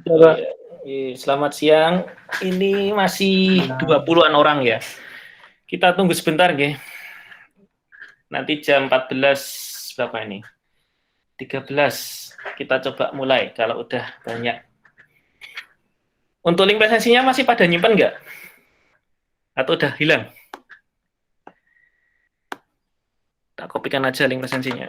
Coba. Selamat siang. Ini masih 20-an orang ya. Kita tunggu sebentar, nggih. Nanti jam 14 berapa ini? 13. Kita coba mulai kalau udah banyak. Untuk link presensinya masih pada nyimpen nggak? Atau udah hilang? Tak kopikan aja link presensinya.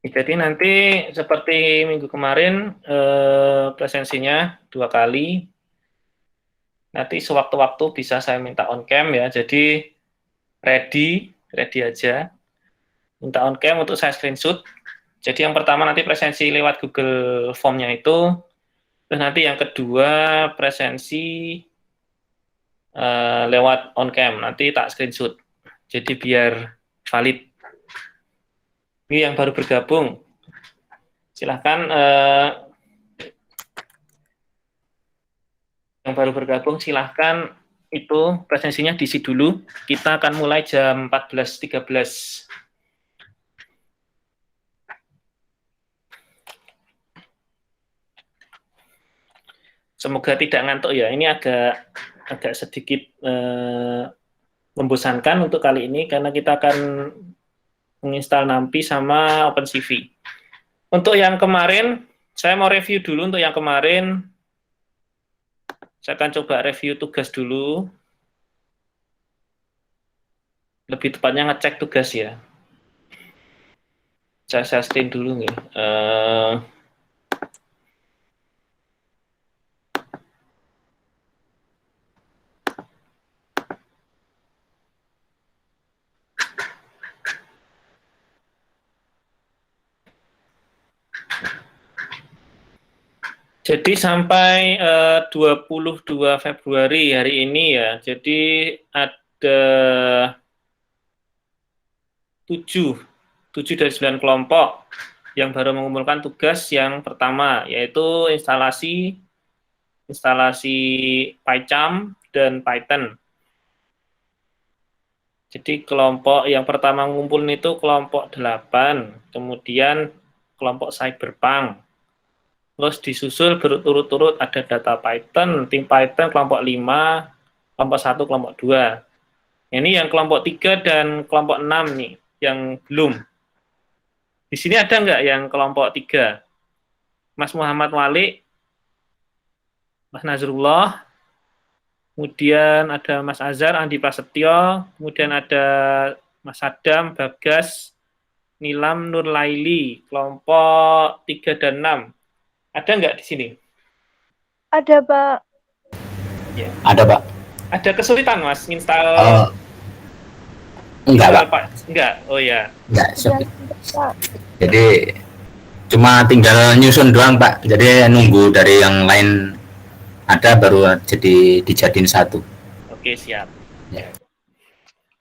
Jadi nanti seperti minggu kemarin presensinya 2 kali. Nanti sewaktu-waktu bisa saya minta on cam ya. Jadi ready aja. Minta on cam untuk saya screenshot. Jadi yang pertama nanti presensi lewat Google Form-nya itu. Terus nanti yang kedua presensi lewat on cam. Nanti tak screenshot. Jadi biar valid. Ini yang baru bergabung. Silahkan yang baru bergabung silahkan itu presensinya diisi dulu. Kita akan mulai jam 14.13. Semoga tidak ngantuk ya. Ini agak sedikit membosankan untuk kali ini karena kita akan menginstal NumPy sama OpenCV. Untuk yang kemarin, saya mau review dulu untuk yang kemarin. Saya akan coba review tugas dulu. Lebih tepatnya ngecek tugas ya. Saya screen dulu nih. Jadi sampai 22 Februari hari ini ya. Jadi ada 7 dari 9 kelompok yang baru mengumpulkan tugas yang pertama, yaitu instalasi PyCharm dan Python. Jadi kelompok yang pertama ngumpulin itu kelompok 8, kemudian kelompok Cyberpunk. Terus disusul berturut-turut ada data Python, tim Python kelompok 5, kelompok 1, kelompok 2. Ini yang kelompok 3 dan kelompok 6 nih, yang belum. Di sini ada nggak yang kelompok 3? Mas Muhammad Wali, Mas Nazrullah, kemudian ada Mas Azhar, Andi Prasetyo, kemudian ada Mas Adam, Bagas, Nilam, Nurlaili, kelompok 3 dan 6. Ada nggak di sini? Ada, Pak. Ya. Ada, Pak. Ada kesulitan, Mas, install? Enggak, Pak. Enggak, oh ya. Enggak, jadi cuma tinggal nyusun doang, Pak. Jadi nunggu dari yang lain ada baru jadi dijadiin satu. Oke, siap. Ya.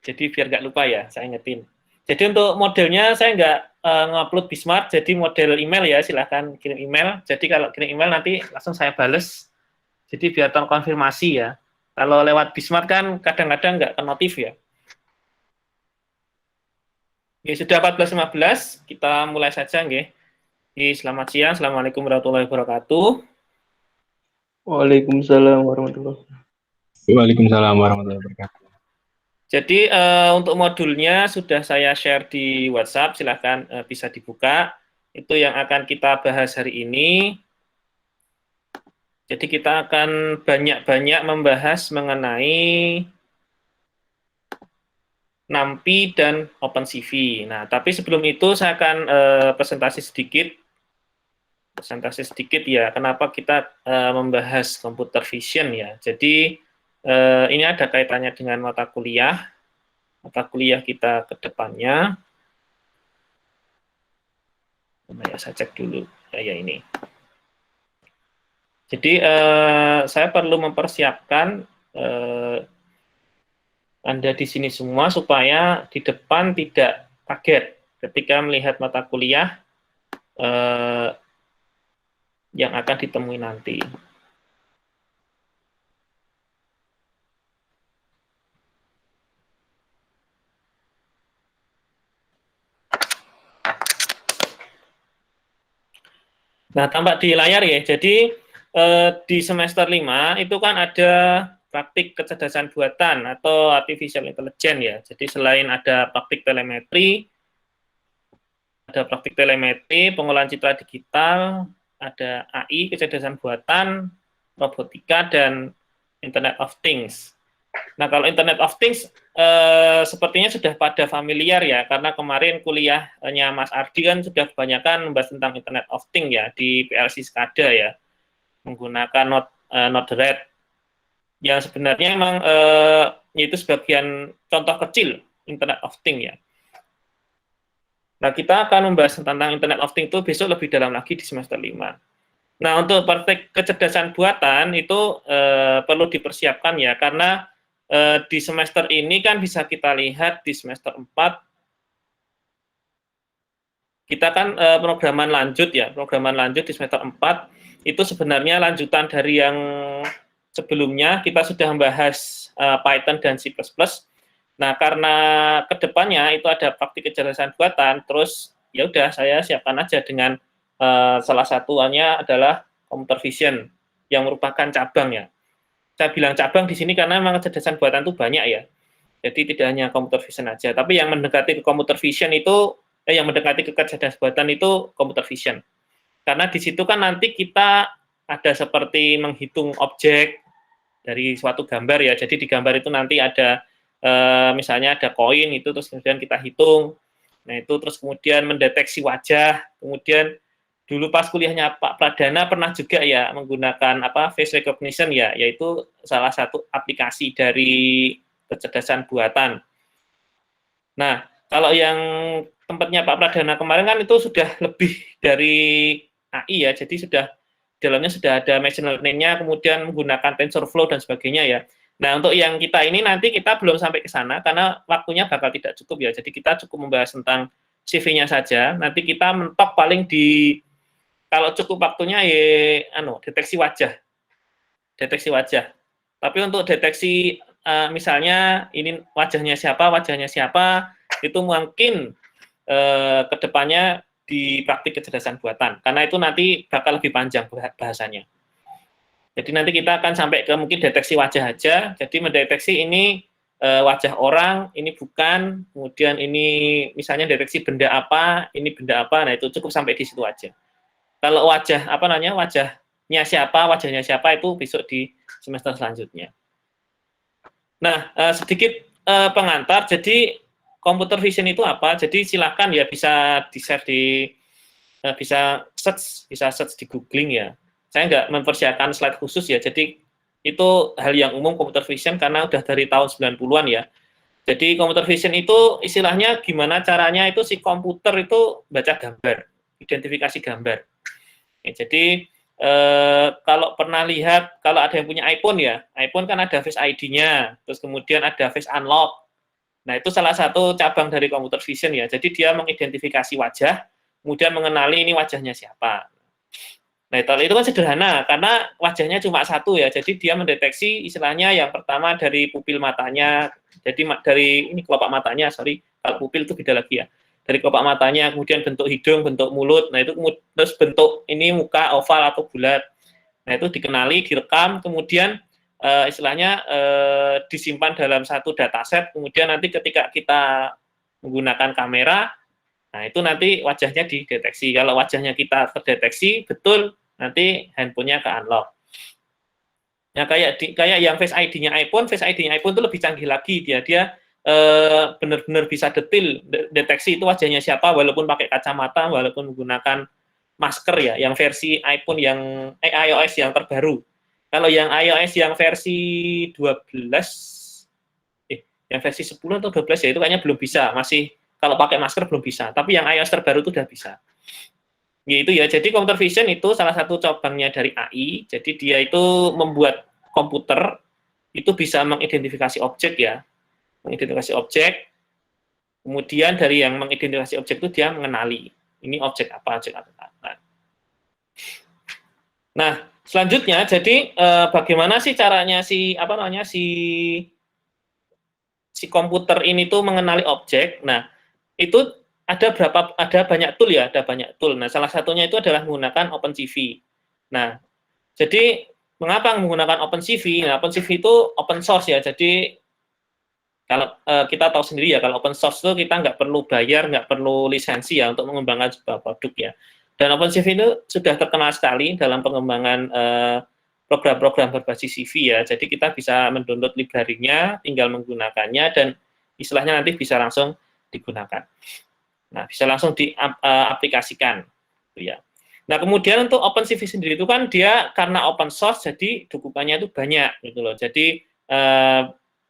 Jadi biar nggak lupa ya, saya ingetin. Jadi untuk modelnya saya nggak ngupload Bismart, jadi model email ya, silahkan kirim email. Jadi kalau kirim email nanti langsung saya bales. Jadi biar terkonfirmasi ya. Kalau lewat Bismart kan kadang-kadang nggak ke notif ya. Oke, sudah 14.15, kita mulai saja nggih. Selamat siang, Assalamualaikum warahmatullahi wabarakatuh. Waalaikumsalam warahmatullahi wabarakatuh. Waalaikumsalam warahmatullahi wabarakatuh. Jadi untuk modulnya sudah saya share di WhatsApp, silahkan bisa dibuka. Itu yang akan kita bahas hari ini. Jadi kita akan banyak-banyak membahas mengenai NumPy dan OpenCV. Nah, tapi sebelum itu saya akan presentasi sedikit ya, kenapa kita membahas computer vision ya. Jadi ini ada kaitannya dengan mata kuliah kita ke depannya. Ya, saya cek dulu ya ini. Jadi saya perlu mempersiapkan Anda di sini semua supaya di depan tidak kaget ketika melihat mata kuliah yang akan ditemui nanti. Nah, tampak di layar ya. Jadi di semester 5 itu kan ada praktik kecerdasan buatan atau artificial intelligence ya. Jadi selain ada praktik telemetri, pengolahan citra digital, ada AI, kecerdasan buatan, robotika, dan Internet of Things. Nah, kalau Internet of Things sepertinya sudah pada familiar ya, karena kemarin kuliahnya Mas Ardi kan sudah kebanyakan membahas tentang Internet of Things ya, di PLC SCADA ya, menggunakan Node-RED, yang sebenarnya memang itu sebagian contoh kecil Internet of Things ya. Nah, kita akan membahas tentang Internet of Things itu besok lebih dalam lagi di semester 5. Nah, untuk praktek kecerdasan buatan itu perlu dipersiapkan ya, karena di semester ini kan bisa kita lihat di semester 4 kita kan programan lanjut ya, programan lanjut di semester 4 itu sebenarnya lanjutan dari yang sebelumnya. Kita sudah membahas Python dan C++. Nah, karena kedepannya itu ada praktik kecerdasan buatan, terus ya udah saya siapkan aja dengan salah satunya adalah computer vision yang merupakan cabang ya. Saya bilang cabang di sini karena memang kecerdasan buatan itu banyak ya. Jadi tidak hanya computer vision aja, tapi yang mendekati ke computer vision itu yang mendekati ke kecerdasan buatan itu computer vision. Karena di situ kan nanti kita ada seperti menghitung objek dari suatu gambar ya. Jadi di gambar itu nanti ada misalnya ada koin itu, terus kemudian kita hitung. Nah, itu terus kemudian mendeteksi wajah, kemudian dulu pas kuliahnya Pak Pradana pernah juga ya menggunakan face recognition ya, yaitu salah satu aplikasi dari kecerdasan buatan. Nah, kalau yang tempatnya Pak Pradana kemarin kan itu sudah lebih dari AI ya, jadi sudah dalamnya sudah ada machine learning-nya, kemudian menggunakan TensorFlow dan sebagainya ya. Nah, untuk yang kita ini nanti kita belum sampai ke sana karena waktunya bakal tidak cukup ya. Jadi kita cukup membahas tentang CV-nya saja. Nanti kita mentok paling di kalau cukup waktunya ya deteksi wajah. Deteksi wajah. Tapi untuk deteksi misalnya ini wajahnya siapa, itu mungkin kedepannya di praktik kecerdasan buatan. Karena itu nanti bakal lebih panjang bahasanya. Jadi nanti kita akan sampai ke mungkin deteksi wajah aja. Jadi mendeteksi ini wajah orang, ini bukan, kemudian ini misalnya deteksi benda apa, ini benda apa. Nah, itu cukup sampai di situ aja. Kalau wajahnya siapa itu besok di semester selanjutnya. Nah, sedikit pengantar. Jadi computer vision itu apa? Jadi silakan ya bisa di-share bisa search di googling ya. Saya nggak mempersiapkan slide khusus ya. Jadi itu hal yang umum computer vision karena udah dari tahun 90-an ya. Jadi computer vision itu istilahnya gimana caranya itu si komputer itu baca gambar, identifikasi gambar. Ya, jadi kalau pernah lihat, kalau ada yang punya iPhone ya, iPhone kan ada Face ID-nya, terus kemudian ada Face Unlock. Nah, itu salah satu cabang dari computer vision ya. Jadi dia mengidentifikasi wajah, kemudian mengenali ini wajahnya siapa. Nah, itu kan sederhana, karena wajahnya cuma satu ya. Jadi dia mendeteksi istilahnya yang pertama dari pupil matanya, jadi dari ini kelopak matanya, kalau pupil itu beda lagi ya. Dari kelopak matanya, kemudian bentuk hidung, bentuk mulut, nah itu terus bentuk ini muka oval atau bulat. Nah, itu dikenali, direkam, kemudian istilahnya disimpan dalam satu dataset, kemudian nanti ketika kita menggunakan kamera, nah itu nanti wajahnya dideteksi. Kalau wajahnya kita terdeteksi, betul, nanti handphonenya ke-unlock. Nah, kayak yang Face ID-nya iPhone itu lebih canggih lagi, dia benar-benar bisa detail deteksi itu wajahnya siapa walaupun pakai kacamata, walaupun menggunakan masker ya, yang versi iPhone yang iOS yang terbaru. Kalau yang iOS yang versi 12 yang versi 10 atau 12 ya itu kayaknya belum bisa, masih kalau pakai masker belum bisa, tapi yang iOS terbaru itu udah bisa. Gitu ya. Jadi computer vision itu salah satu cabangnya dari AI. Jadi dia itu membuat komputer itu bisa mengidentifikasi objek ya. Mengidentifikasi objek, kemudian dari yang mengidentifikasi objek itu dia mengenali ini objek apa. Nah, selanjutnya jadi bagaimana sih caranya si komputer ini tuh mengenali objek. Nah, itu ada banyak tool ya, ada banyak tool. Nah, salah satunya itu adalah menggunakan OpenCV. Nah, jadi mengapa menggunakan OpenCV? Nah, OpenCV itu open source ya. Jadi kalau kita tahu sendiri ya, kalau open source itu kita nggak perlu bayar, nggak perlu lisensi ya untuk mengembangkan sebuah produk ya. Dan OpenCV itu sudah terkenal sekali dalam pengembangan program-program berbasis CV ya. Jadi kita bisa mendownload library-nya, tinggal menggunakannya, dan istilahnya nanti bisa langsung digunakan. Nah, bisa langsung diaplikasikan, gitu ya. Nah, kemudian untuk OpenCV sendiri itu kan dia karena open source, jadi dokumennya itu banyak, gitu loh. Jadi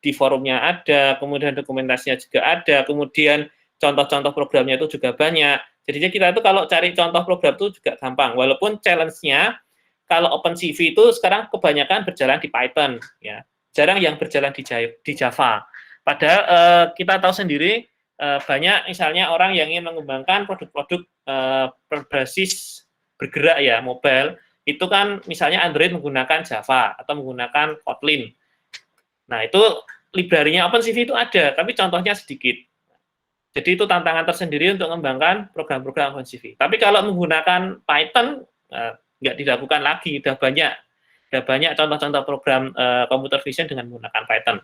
di forumnya ada, kemudian dokumentasinya juga ada, kemudian contoh-contoh programnya itu juga banyak. Jadinya kita itu kalau cari contoh program itu juga gampang. Walaupun challenge-nya kalau OpenCV itu sekarang kebanyakan berjalan di Python, ya. Jarang yang berjalan di Java. Padahal kita tahu sendiri banyak misalnya orang yang ingin mengembangkan produk-produk berbasis bergerak ya, mobile, itu kan misalnya Android menggunakan Java atau menggunakan Kotlin. Nah, itu library-nya OpenCV itu ada, tapi contohnya sedikit. Jadi itu tantangan tersendiri untuk mengembangkan program-program OpenCV. Tapi kalau menggunakan Python, nggak dilakukan lagi, udah banyak contoh-contoh program computer vision dengan menggunakan Python.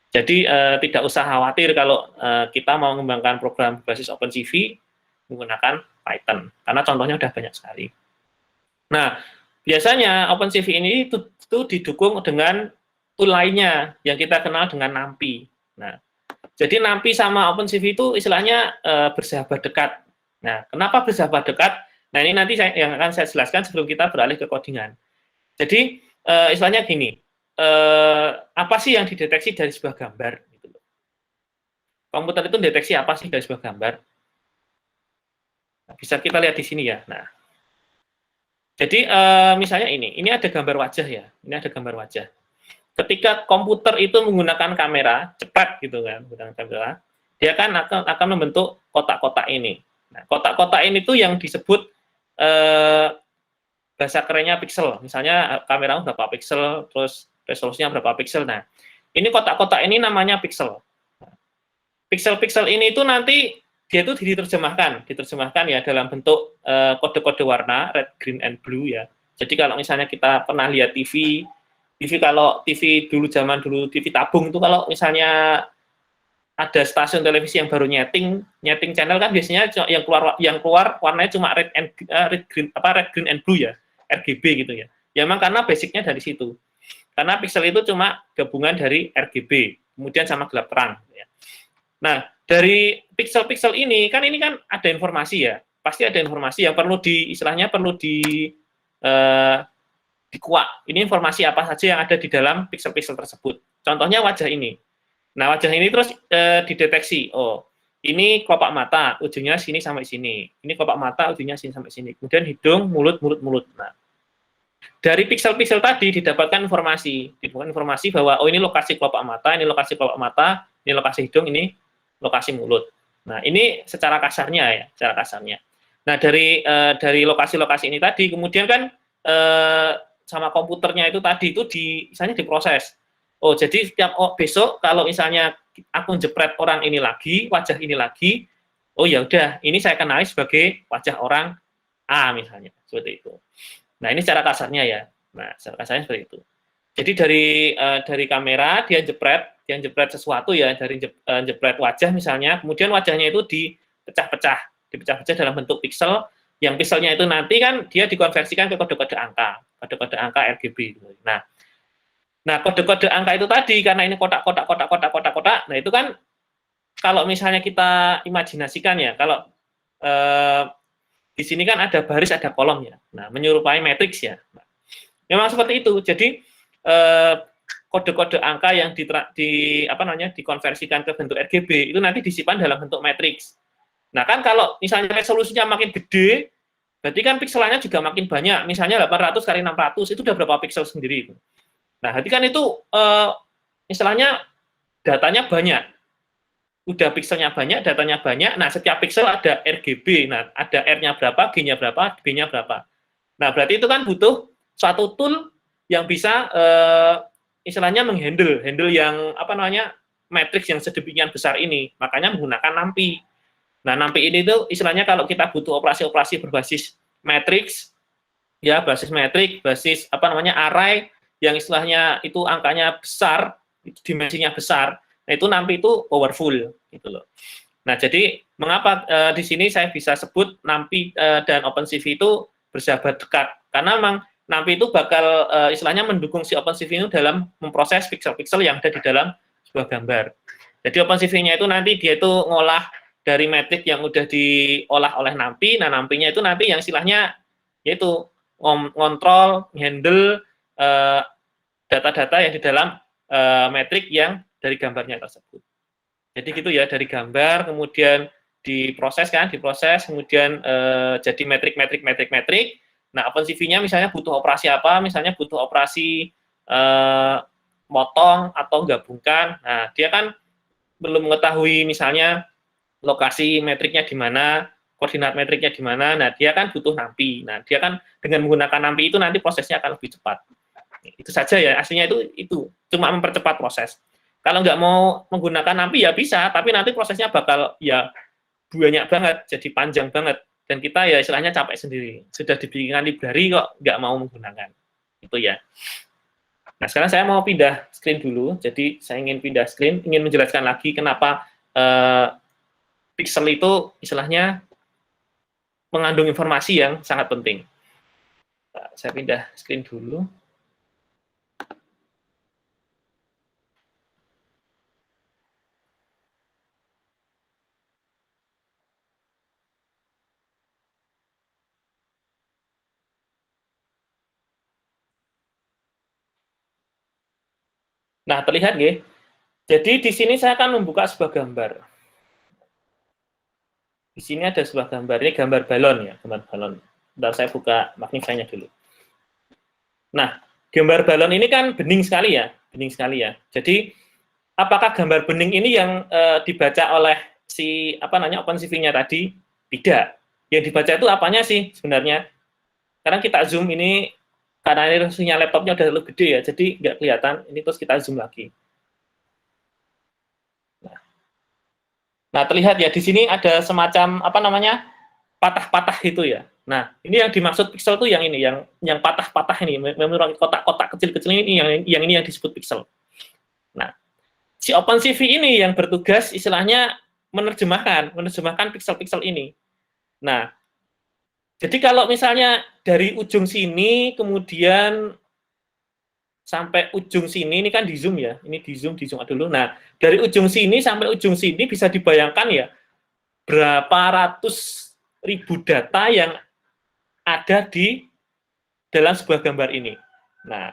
Jadi tidak usah khawatir kalau kita mau mengembangkan program berbasis OpenCV menggunakan Python, karena contohnya udah banyak sekali. Nah, biasanya OpenCV ini itu didukung dengan tool lainnya yang kita kenal dengan NumPy. Nah, jadi NumPy sama OpenCV itu istilahnya bersahabat dekat. Nah, kenapa bersahabat dekat? Nah, ini nanti yang akan saya jelaskan sebelum kita beralih ke codingan. Jadi, istilahnya gini, apa sih yang dideteksi dari sebuah gambar? Gitu. Komputer itu deteksi apa sih dari sebuah gambar? Nah, bisa kita lihat di sini ya. Nah, jadi misalnya ini ada gambar wajah ya. Ini ada gambar wajah. Ketika komputer itu menggunakan kamera cepat gitu kan, menggunakan kamera, dia kan akan membentuk kotak-kotak ini. Nah, kotak-kotak ini tuh yang disebut bahasa kerennya pixel. Misalnya kamera berapa pixel, terus resolusinya berapa pixel. Nah, ini kotak-kotak ini namanya pixel. Pixel-pixel ini itu nanti dia itu diterjemahkan ya dalam bentuk kode-kode warna red, green, and blue ya. Jadi kalau misalnya kita pernah lihat TV kalau TV dulu zaman dulu TV tabung itu kalau misalnya ada stasiun televisi yang baru nyeting channel kan biasanya yang keluar warnanya cuma red, green, and blue ya, RGB gitu ya. Ya memang karena basicnya dari situ. Karena pixel itu cuma gabungan dari RGB, kemudian sama gelap terang. Ya. Nah, dari pixel-pixel ini kan ada informasi ya, pasti ada informasi yang perlu dikuak. Ini informasi apa saja yang ada di dalam pixel-pixel tersebut. Contohnya wajah ini. Nah, wajah ini terus dideteksi. Oh, ini kelopak mata, ujungnya sini sampai sini. Ini kelopak mata, ujungnya sini sampai sini. Kemudian hidung, mulut. Nah, dari pixel-pixel tadi didapatkan informasi bahwa oh ini lokasi kelopak mata, ini lokasi kelopak mata, ini lokasi hidung, ini lokasi mulut. Nah, ini secara kasarnya ya, secara kasarnya. Nah, dari lokasi-lokasi ini tadi kemudian kan sama komputernya itu tadi itu misalnya diproses. Oh, jadi setiap besok kalau misalnya aku jepret orang ini lagi, wajah ini lagi, oh ya udah, ini saya kenali sebagai wajah orang A misalnya, seperti itu. Nah, ini secara kasarnya ya. Nah, secara kasarnya seperti itu. Jadi dari kamera dia jepret sesuatu ya, dari jepret wajah misalnya, kemudian wajahnya itu dipecah-pecah dalam bentuk pixel, yang pixelnya itu nanti kan dia dikonversikan ke kode-kode angka RGB. Nah, kode-kode angka itu tadi karena ini kotak, nah itu kan kalau misalnya kita imajinasikan ya, kalau di sini kan ada baris, ada kolom ya. Nah, menyerupai matriks ya. Nah, memang seperti itu. Jadi kode-kode angka yang dikonversikan ke bentuk RGB itu nanti disimpan dalam bentuk matriks. Nah, kan kalau misalnya resolusinya makin gede, berarti kan pixelnya juga makin banyak. Misalnya 800 kali 600 itu udah berapa pixel sendiri itu. Nah, berarti kan itu istilahnya datanya banyak. Udah pixelnya banyak, datanya banyak. Nah, setiap pixel ada RGB. Nah, ada R-nya berapa, G-nya berapa, B-nya berapa. Nah, berarti itu kan butuh suatu tool yang bisa istilahnya handle yang matriks yang sedemikian besar ini. Makanya menggunakan NumPy. Nah, NumPy ini tuh istilahnya kalau kita butuh operasi-operasi berbasis matriks, ya basis metrik, basis apa namanya array, yang istilahnya itu angkanya besar, dimensinya besar, nah itu NumPy itu powerful gitu loh. Nah, jadi mengapa di sini saya bisa sebut NumPy dan OpenCV itu bersahabat dekat? Karena memang NumPy itu bakal istilahnya mendukung si OpenCV itu dalam memproses pixel-pixel yang ada di dalam sebuah gambar. Jadi OpenCV-nya itu nanti dia itu ngolah dari metrik yang udah diolah oleh NumPy. Nah, NumPy-nya itu nanti yang istilahnya yaitu ngontrol, handle data-data yang di dalam metrik yang dari gambarnya tersebut. Jadi gitu ya, dari gambar kemudian diproses, kemudian jadi metrik. Nah, OpenCV-nya misalnya butuh operasi apa? Misalnya butuh operasi motong atau gabungkan. Nah, dia kan belum mengetahui misalnya lokasi metriknya di mana, koordinat metriknya di mana. Nah, dia kan butuh NumPy. Nah, dia kan dengan menggunakan NumPy itu nanti prosesnya akan lebih cepat. Itu saja ya, aslinya itu cuma mempercepat proses. Kalau nggak mau menggunakan NumPy ya bisa, tapi nanti prosesnya bakal ya banyak banget, jadi panjang banget. Dan kita ya istilahnya capek sendiri. Sudah dibikinkan library kok nggak mau menggunakan. Itu ya. Nah, sekarang saya mau pindah screen dulu. Jadi saya ingin pindah screen, ingin menjelaskan lagi kenapa pixel itu istilahnya mengandung informasi yang sangat penting. Nah, saya pindah screen dulu. Nah, terlihat nggih? Jadi di sini saya akan membuka sebuah gambar. Di sini ada sebuah gambar, ini gambar balon ya, gambar balon. Bentar saya buka magnify-nya dulu. Nah, gambar balon ini kan bening sekali ya. Jadi, apakah gambar bening ini yang dibaca oleh si OpenCV-nya tadi? Tidak. Yang dibaca itu apanya sih sebenarnya? Karena kita zoom ini, karena ini resolusinya laptopnya udah lebih gede ya, jadi nggak kelihatan. Ini terus kita zoom lagi. Nah, terlihat ya di sini ada semacam patah-patah itu ya. Nah, ini yang dimaksud pixel itu yang ini, yang patah-patah ini, memang kotak-kotak kecil-kecil ini yang disebut pixel. Nah, si OpenCV ini yang bertugas istilahnya menerjemahkan pixel-pixel ini. Nah, jadi kalau misalnya dari ujung sini kemudian sampai ujung sini, ini kan di zoom ya, ini di zoom dulu. Nah, dari ujung sini sampai ujung sini bisa dibayangkan ya, berapa ratus ribu data yang ada di dalam sebuah gambar ini. Nah,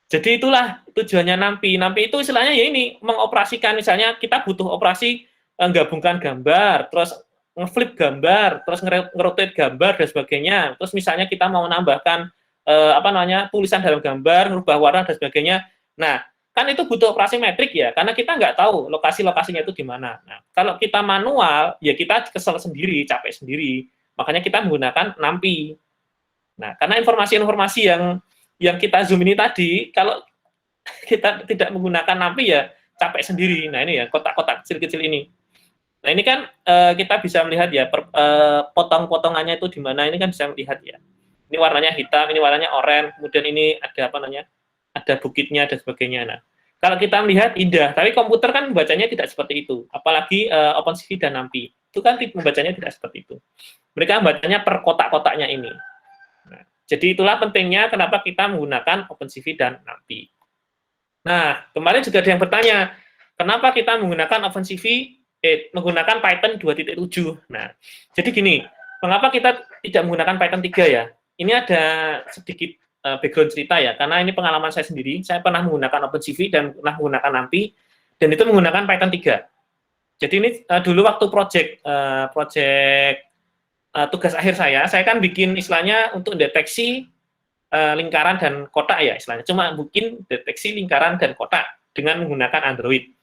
jadi itulah tujuannya NumPy. NumPy itu istilahnya ya ini, mengoperasikan misalnya kita butuh operasi menggabungkan gambar, terus ngeflip gambar, terus ngerotate gambar dan sebagainya. Terus misalnya kita mau menambahkan tulisan dalam gambar, merubah warna dan sebagainya. Nah, kan itu butuh operasi metrik ya, karena kita nggak tahu lokasi-lokasinya itu di mana. Nah, kalau kita manual, ya kita kesel sendiri, capek sendiri. Makanya kita menggunakan NumPy. Nah, karena informasi-informasi yang kita zoom ini tadi, kalau kita tidak menggunakan NumPy ya capek sendiri. Nah, ini ya kotak-kotak kecil-kecil ini. Nah, ini kan kita bisa melihat ya potong-potongannya itu di mana, ini kan bisa melihat ya. Ini warnanya hitam, ini warnanya oranye, kemudian ini ada ada bukitnya dan sebagainya. Nah, kalau kita melihat indah, tapi komputer kan membacanya tidak seperti itu. Apalagi OpenCV dan NumPy, itu kan membacanya tidak seperti itu. Mereka membacanya per kotak-kotaknya ini. Nah, jadi itulah pentingnya kenapa kita menggunakan OpenCV dan NumPy. Nah, kemarin juga ada yang bertanya, kenapa kita menggunakan menggunakan Python 2.7? Nah, jadi gini, mengapa kita tidak menggunakan Python 3 ya? Ini ada sedikit background cerita ya, karena ini pengalaman saya sendiri. Saya pernah menggunakan OpenCV dan pernah menggunakan NumPy, dan itu menggunakan Python 3. Jadi ini dulu waktu tugas akhir saya kan bikin istilahnya untuk deteksi lingkaran dan kotak ya istilahnya. Cuma bikin deteksi lingkaran dan kotak dengan menggunakan Android.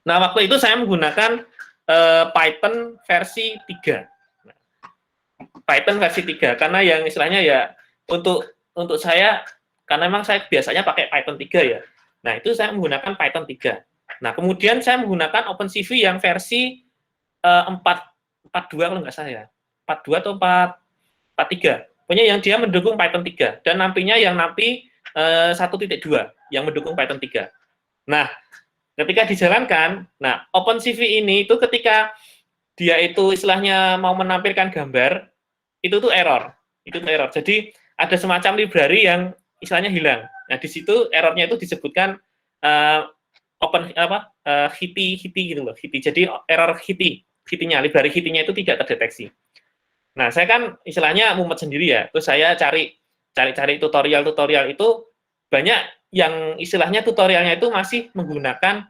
Nah, waktu itu saya menggunakan Python versi 3. Python versi 3 karena yang istilahnya ya untuk saya, karena memang saya biasanya pakai Python 3 ya. Nah, itu saya menggunakan Python 3. Nah, kemudian saya menggunakan OpenCV yang versi 4.2 kalau nggak salah ya. 4.2 atau 4.3. Pokoknya yang dia mendukung Python 3 dan nampinya yang nampi 1.2 yang mendukung Python 3. Nah, ketika dijalankan, nah OpenCV ini itu ketika dia itu istilahnya mau menampilkan gambar, itu tuh error. Itu tuh error. Jadi ada semacam library yang istilahnya hilang. Nah, di situ errornya itu disebutkan Hitty gitu loh, Hitty. Jadi error Hitty-nya, library Hitty-nya itu tidak terdeteksi. Nah, saya kan istilahnya mumet sendiri ya. Terus saya cari tutorial itu banyak yang istilahnya tutorialnya itu masih menggunakan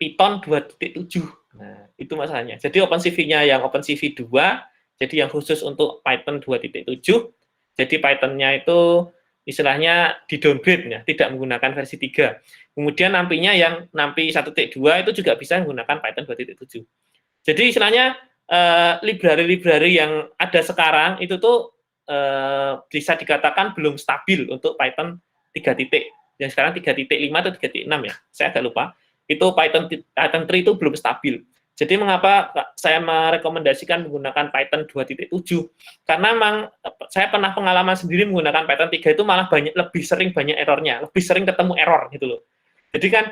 Python 2.7. Nah, itu masalahnya. Jadi OpenCV-nya yang OpenCV 2, jadi yang khusus untuk Python 2.7. Jadi Python-nya itu istilahnya di-downgrade ya, tidak menggunakan versi 3. Kemudian nampinya yang nampi 1.2 itu juga bisa menggunakan Python 2.7. Jadi istilahnya library-library yang ada sekarang itu tuh bisa dikatakan belum stabil untuk Python 3 titik. Yang sekarang 3.5 atau 3.6 ya, saya agak lupa. Itu Python 3 itu belum stabil. Jadi mengapa saya merekomendasikan menggunakan Python 2.7? Karena memang saya pernah pengalaman sendiri menggunakan Python 3 itu malah lebih sering banyak errornya, lebih sering ketemu error gitu loh. Jadi kan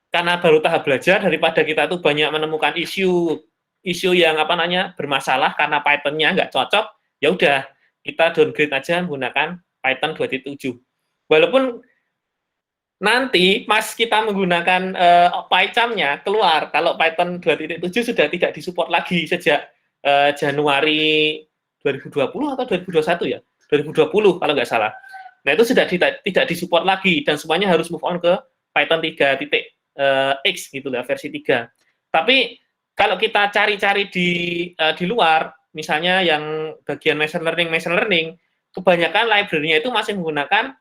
karena baru tahap belajar, daripada kita tuh banyak menemukan isu yang bermasalah karena Python-nya nggak cocok, ya udah kita downgrade aja menggunakan Python 2.7. Walaupun nanti pas kita menggunakan PyCharm-nya keluar kalau Python 2.7 sudah tidak disupport lagi sejak Januari 2020 atau 2021 ya, 2020 kalau nggak salah. Nah, itu sudah tidak disupport lagi dan semuanya harus move on ke Python 3.x gitu lah, versi 3. Tapi kalau kita cari-cari di luar, misalnya yang bagian machine learning, kebanyakan library-nya itu masih menggunakan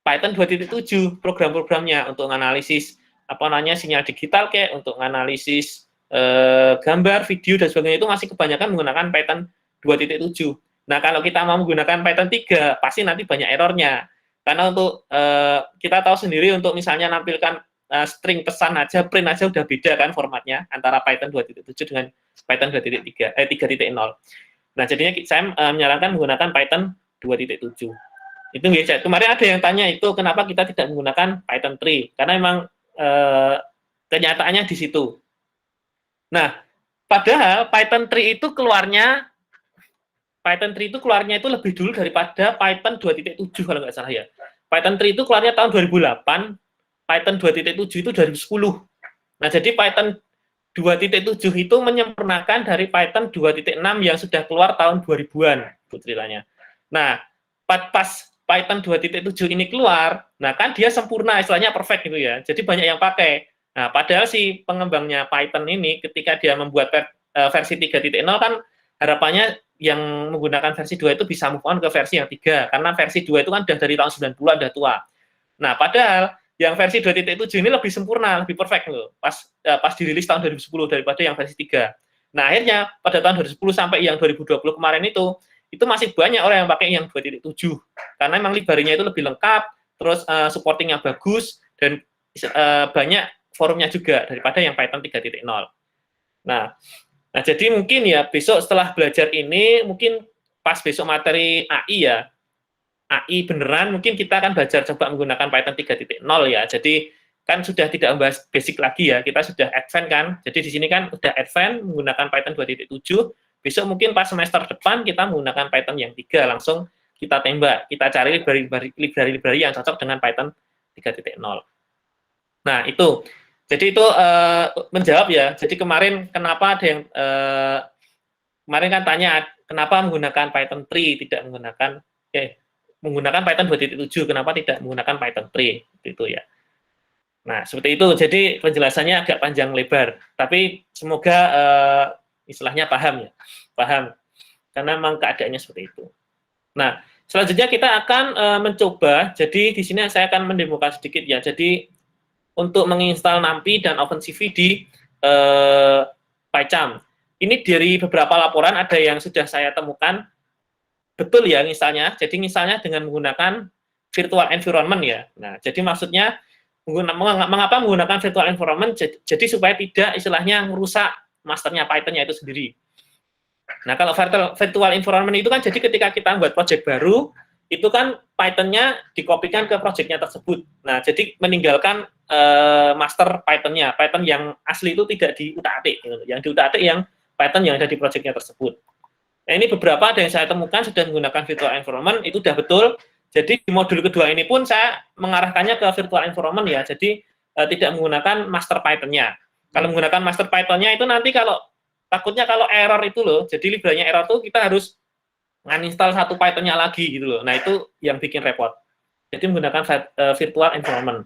Python 2.7 program-programnya untuk menganalisis sinyal digital kayak untuk menganalisis gambar, video dan sebagainya itu masih kebanyakan menggunakan Python 2.7. Nah, kalau kita mau menggunakan Python 3 pasti nanti banyak errornya. Karena untuk kita tahu sendiri untuk misalnya nampilkan string pesan aja, print aja udah beda kan formatnya antara Python 2.7 dengan Python 3.0. Nah, jadinya saya menyarankan menggunakan Python 2.7. Itu ya, kemarin ada yang tanya itu kenapa kita tidak menggunakan Python 3, karena memang kenyataannya di situ. Nah, padahal Python 3 itu keluarnya itu lebih dulu daripada Python 2.7 kalau nggak salah ya. Python 3 itu keluarnya tahun 2008, Python 2.7 itu 2010. Nah, jadi Python 2.7 itu menyempurnakan dari Python 2.6 yang sudah keluar tahun 2000-an, itu ceritanya. Nah, pas Python 2.7 ini keluar, nah kan dia sempurna, istilahnya perfect gitu ya. Jadi banyak yang pakai. Nah, padahal si pengembangnya Python ini ketika dia membuat versi 3.0 kan harapannya yang menggunakan versi 2 itu bisa move on ke versi yang 3, karena versi 2 itu kan udah dari tahun 90-an udah tua. Nah, padahal yang versi 2.7 ini lebih sempurna, lebih perfect loh, pas dirilis tahun 2010 daripada yang versi 3. Nah, akhirnya pada tahun 2010 sampai yang 2020 kemarin itu masih banyak orang yang pakai yang 2.7, karena memang library-nya itu lebih lengkap, terus supporting-nya bagus, dan banyak forumnya juga daripada yang Python 3.0. Nah, jadi mungkin ya besok setelah belajar ini, mungkin pas besok materi AI ya, AI beneran, mungkin kita akan belajar coba menggunakan Python 3.0 ya. Jadi kan sudah tidak membahas basic lagi ya, kita sudah advance kan. Jadi di sini kan udah advance menggunakan Python 2.7. Besok mungkin pas semester depan kita menggunakan Python yang 3, langsung kita tembak, kita cari library yang cocok dengan Python 3.0. Nah, itu. Jadi itu menjawab ya. Jadi kemarin kenapa ada yang kemarin kan tanya kenapa menggunakan Python 3 tidak menggunakan Python 2.7, kenapa tidak menggunakan Python 3 itu ya. Nah, seperti itu. Jadi penjelasannya agak panjang lebar, tapi semoga istilahnya paham ya. Paham. Karena memang keadaannya seperti itu. Nah, selanjutnya kita akan mencoba, jadi di sini saya akan mendemokan sedikit ya. Jadi untuk menginstal NumPy dan OpenCV di PyCharm. Ini dari beberapa laporan ada yang sudah saya temukan betul ya misalnya. Jadi misalnya dengan menggunakan virtual environment ya. Nah, jadi maksudnya mengapa menggunakan virtual environment? Jadi supaya tidak istilahnya merusak masternya Python-nya itu sendiri. Nah, kalau virtual environment itu kan jadi ketika kita buat project baru, itu kan Python-nya dikopikan ke project-nya tersebut. Nah, jadi meninggalkan master Python-nya. Python yang asli itu tidak diutak-atik. Yang diutak-atik yang Python yang ada di project-nya tersebut. Nah, ini beberapa ada yang saya temukan sudah menggunakan virtual environment, itu sudah betul. Jadi di modul kedua ini pun saya mengarahkannya ke virtual environment ya. Jadi tidak menggunakan master Python-nya. Kalau menggunakan master Python-nya itu nanti takutnya kalau error itu loh, jadi library-nya error tuh kita harus nginstall satu Python-nya lagi gitu loh. Nah, itu yang bikin repot. Jadi menggunakan virtual environment.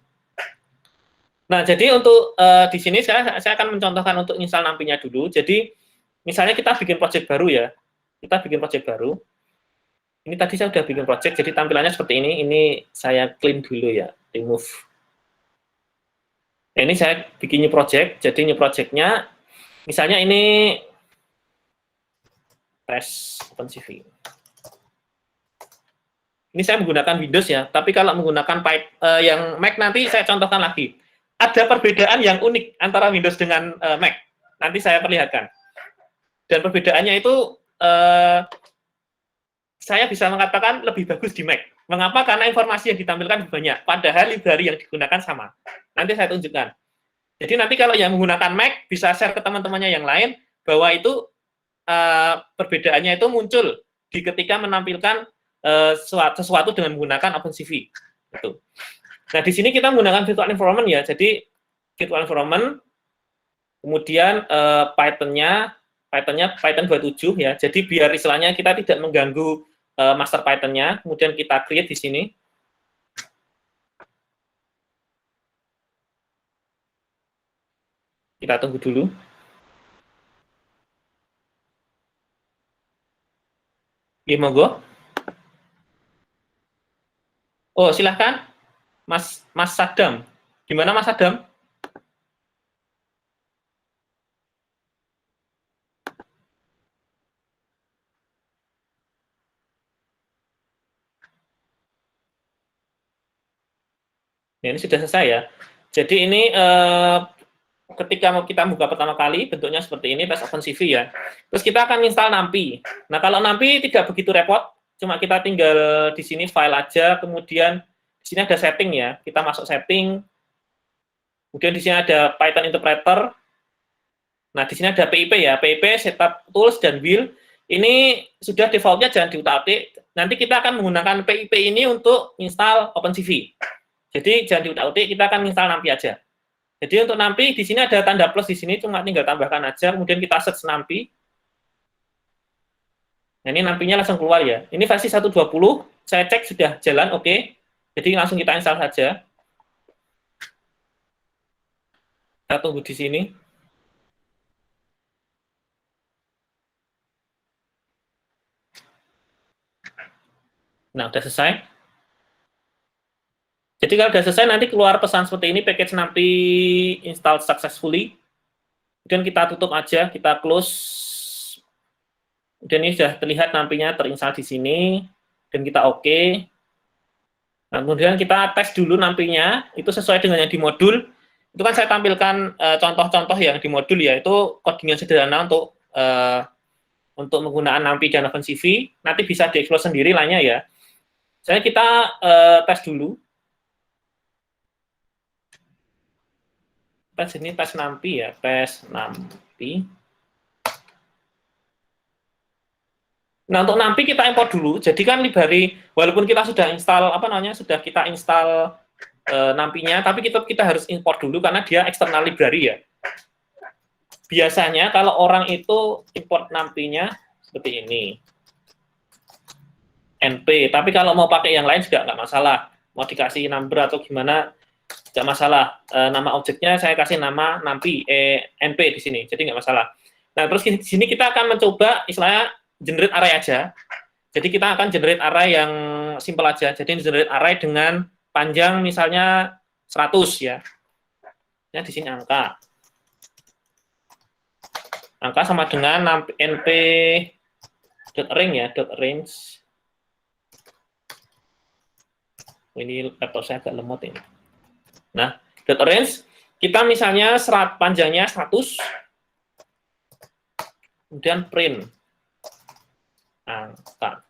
Nah, jadi untuk di sini saya akan mencontohkan untuk install NumPy-nya dulu. Jadi misalnya kita bikin project baru ya. Kita bikin project baru. Ini tadi saya sudah bikin project, jadi tampilannya seperti ini. Ini saya clean dulu ya, remove. Nah, ini saya bikin new project. Jadi new project-nya misalnya ini tes OpenCV. Ini saya menggunakan Windows ya, tapi kalau menggunakan yang Mac nanti saya contohkan lagi. Ada perbedaan yang unik antara Windows dengan Mac. Nanti saya perlihatkan. Dan perbedaannya itu saya bisa mengatakan lebih bagus di Mac. Mengapa? Karena informasi yang ditampilkan banyak, padahal library yang digunakan sama. Nanti saya tunjukkan. Jadi nanti kalau yang menggunakan Mac bisa share ke teman-temannya yang lain bahwa itu perbedaannya itu muncul di ketika menampilkan sesuatu dengan menggunakan OpenCV. Gitu. Nah, di sini kita menggunakan virtual environment ya. Jadi virtual environment, kemudian Python-nya Python 27 ya. Jadi biar istilahnya kita tidak mengganggu master Python-nya, kemudian kita create di sini. Kita tunggu dulu. Oke, monggo. Oh, silahkan. Mas Sadam. Gimana Mas Sadam? Ya, ini sudah selesai ya. Jadi ini ketika kita buka pertama kali bentuknya seperti ini, tes OpenCV ya. Terus kita akan install NumPy. Nah, kalau NumPy tidak begitu repot, cuma kita tinggal di sini file aja, kemudian di sini ada setting ya. Kita masuk setting. Kemudian di sini ada Python interpreter. Nah, di sini ada PIP ya, PIP, setup tools dan build. Ini sudah defaultnya jangan diutak-atik. Nanti kita akan menggunakan PIP ini untuk install OpenCV. Jadi jangan diutak-atik, kita akan install NumPy aja. Jadi untuk NumPy di sini ada tanda plus di sini, cuma tinggal tambahkan aja. Kemudian kita search NumPy. Nah, ini NumPy-nya langsung keluar ya. Ini versi 1.20. Saya cek sudah jalan, oke. Jadi langsung kita install saja. Kita tunggu di sini. Nah, udah selesai. Jadi kalau sudah selesai nanti keluar pesan seperti ini, package NumPy installed successfully. Kemudian kita tutup aja, kita close. Kemudian ini sudah terlihat NumPy-nya terinstall di sini dan kita oke. Nah, kemudian kita tes dulu NumPy-nya, itu sesuai dengan yang di modul. Itu kan saya tampilkan contoh-contoh yang di modul ya, itu coding yang sederhana untuk menggunakan NumPy dan OpenCV. Nanti bisa dieksplor sendiri lainnya ya. Saya kita tes dulu. Tes ini tes NumPy ya, tes NumPy. Nah, untuk NumPy kita import dulu. Jadi kan library, walaupun kita sudah install sudah kita install NumPy-nya, tapi kita harus import dulu karena dia eksternal library ya. Biasanya kalau orang itu import NumPy-nya seperti ini. NP, tapi kalau mau pakai yang lain juga nggak masalah. Mau dikasih number atau gimana, nggak masalah. Nama objeknya saya kasih nama NumPy, NP di sini, jadi nggak masalah. Nah, terus di sini kita akan mencoba istilahnya generate array aja. Jadi kita akan generate array yang simple aja. Jadi generate array dengan panjang misalnya 100 ya. Ya di sini angka. Angka sama dengan np.range ya, .range. Ini laptop saya agak lemot ini. Nah, .range kita misalnya panjangnya 100. kemudian print angka.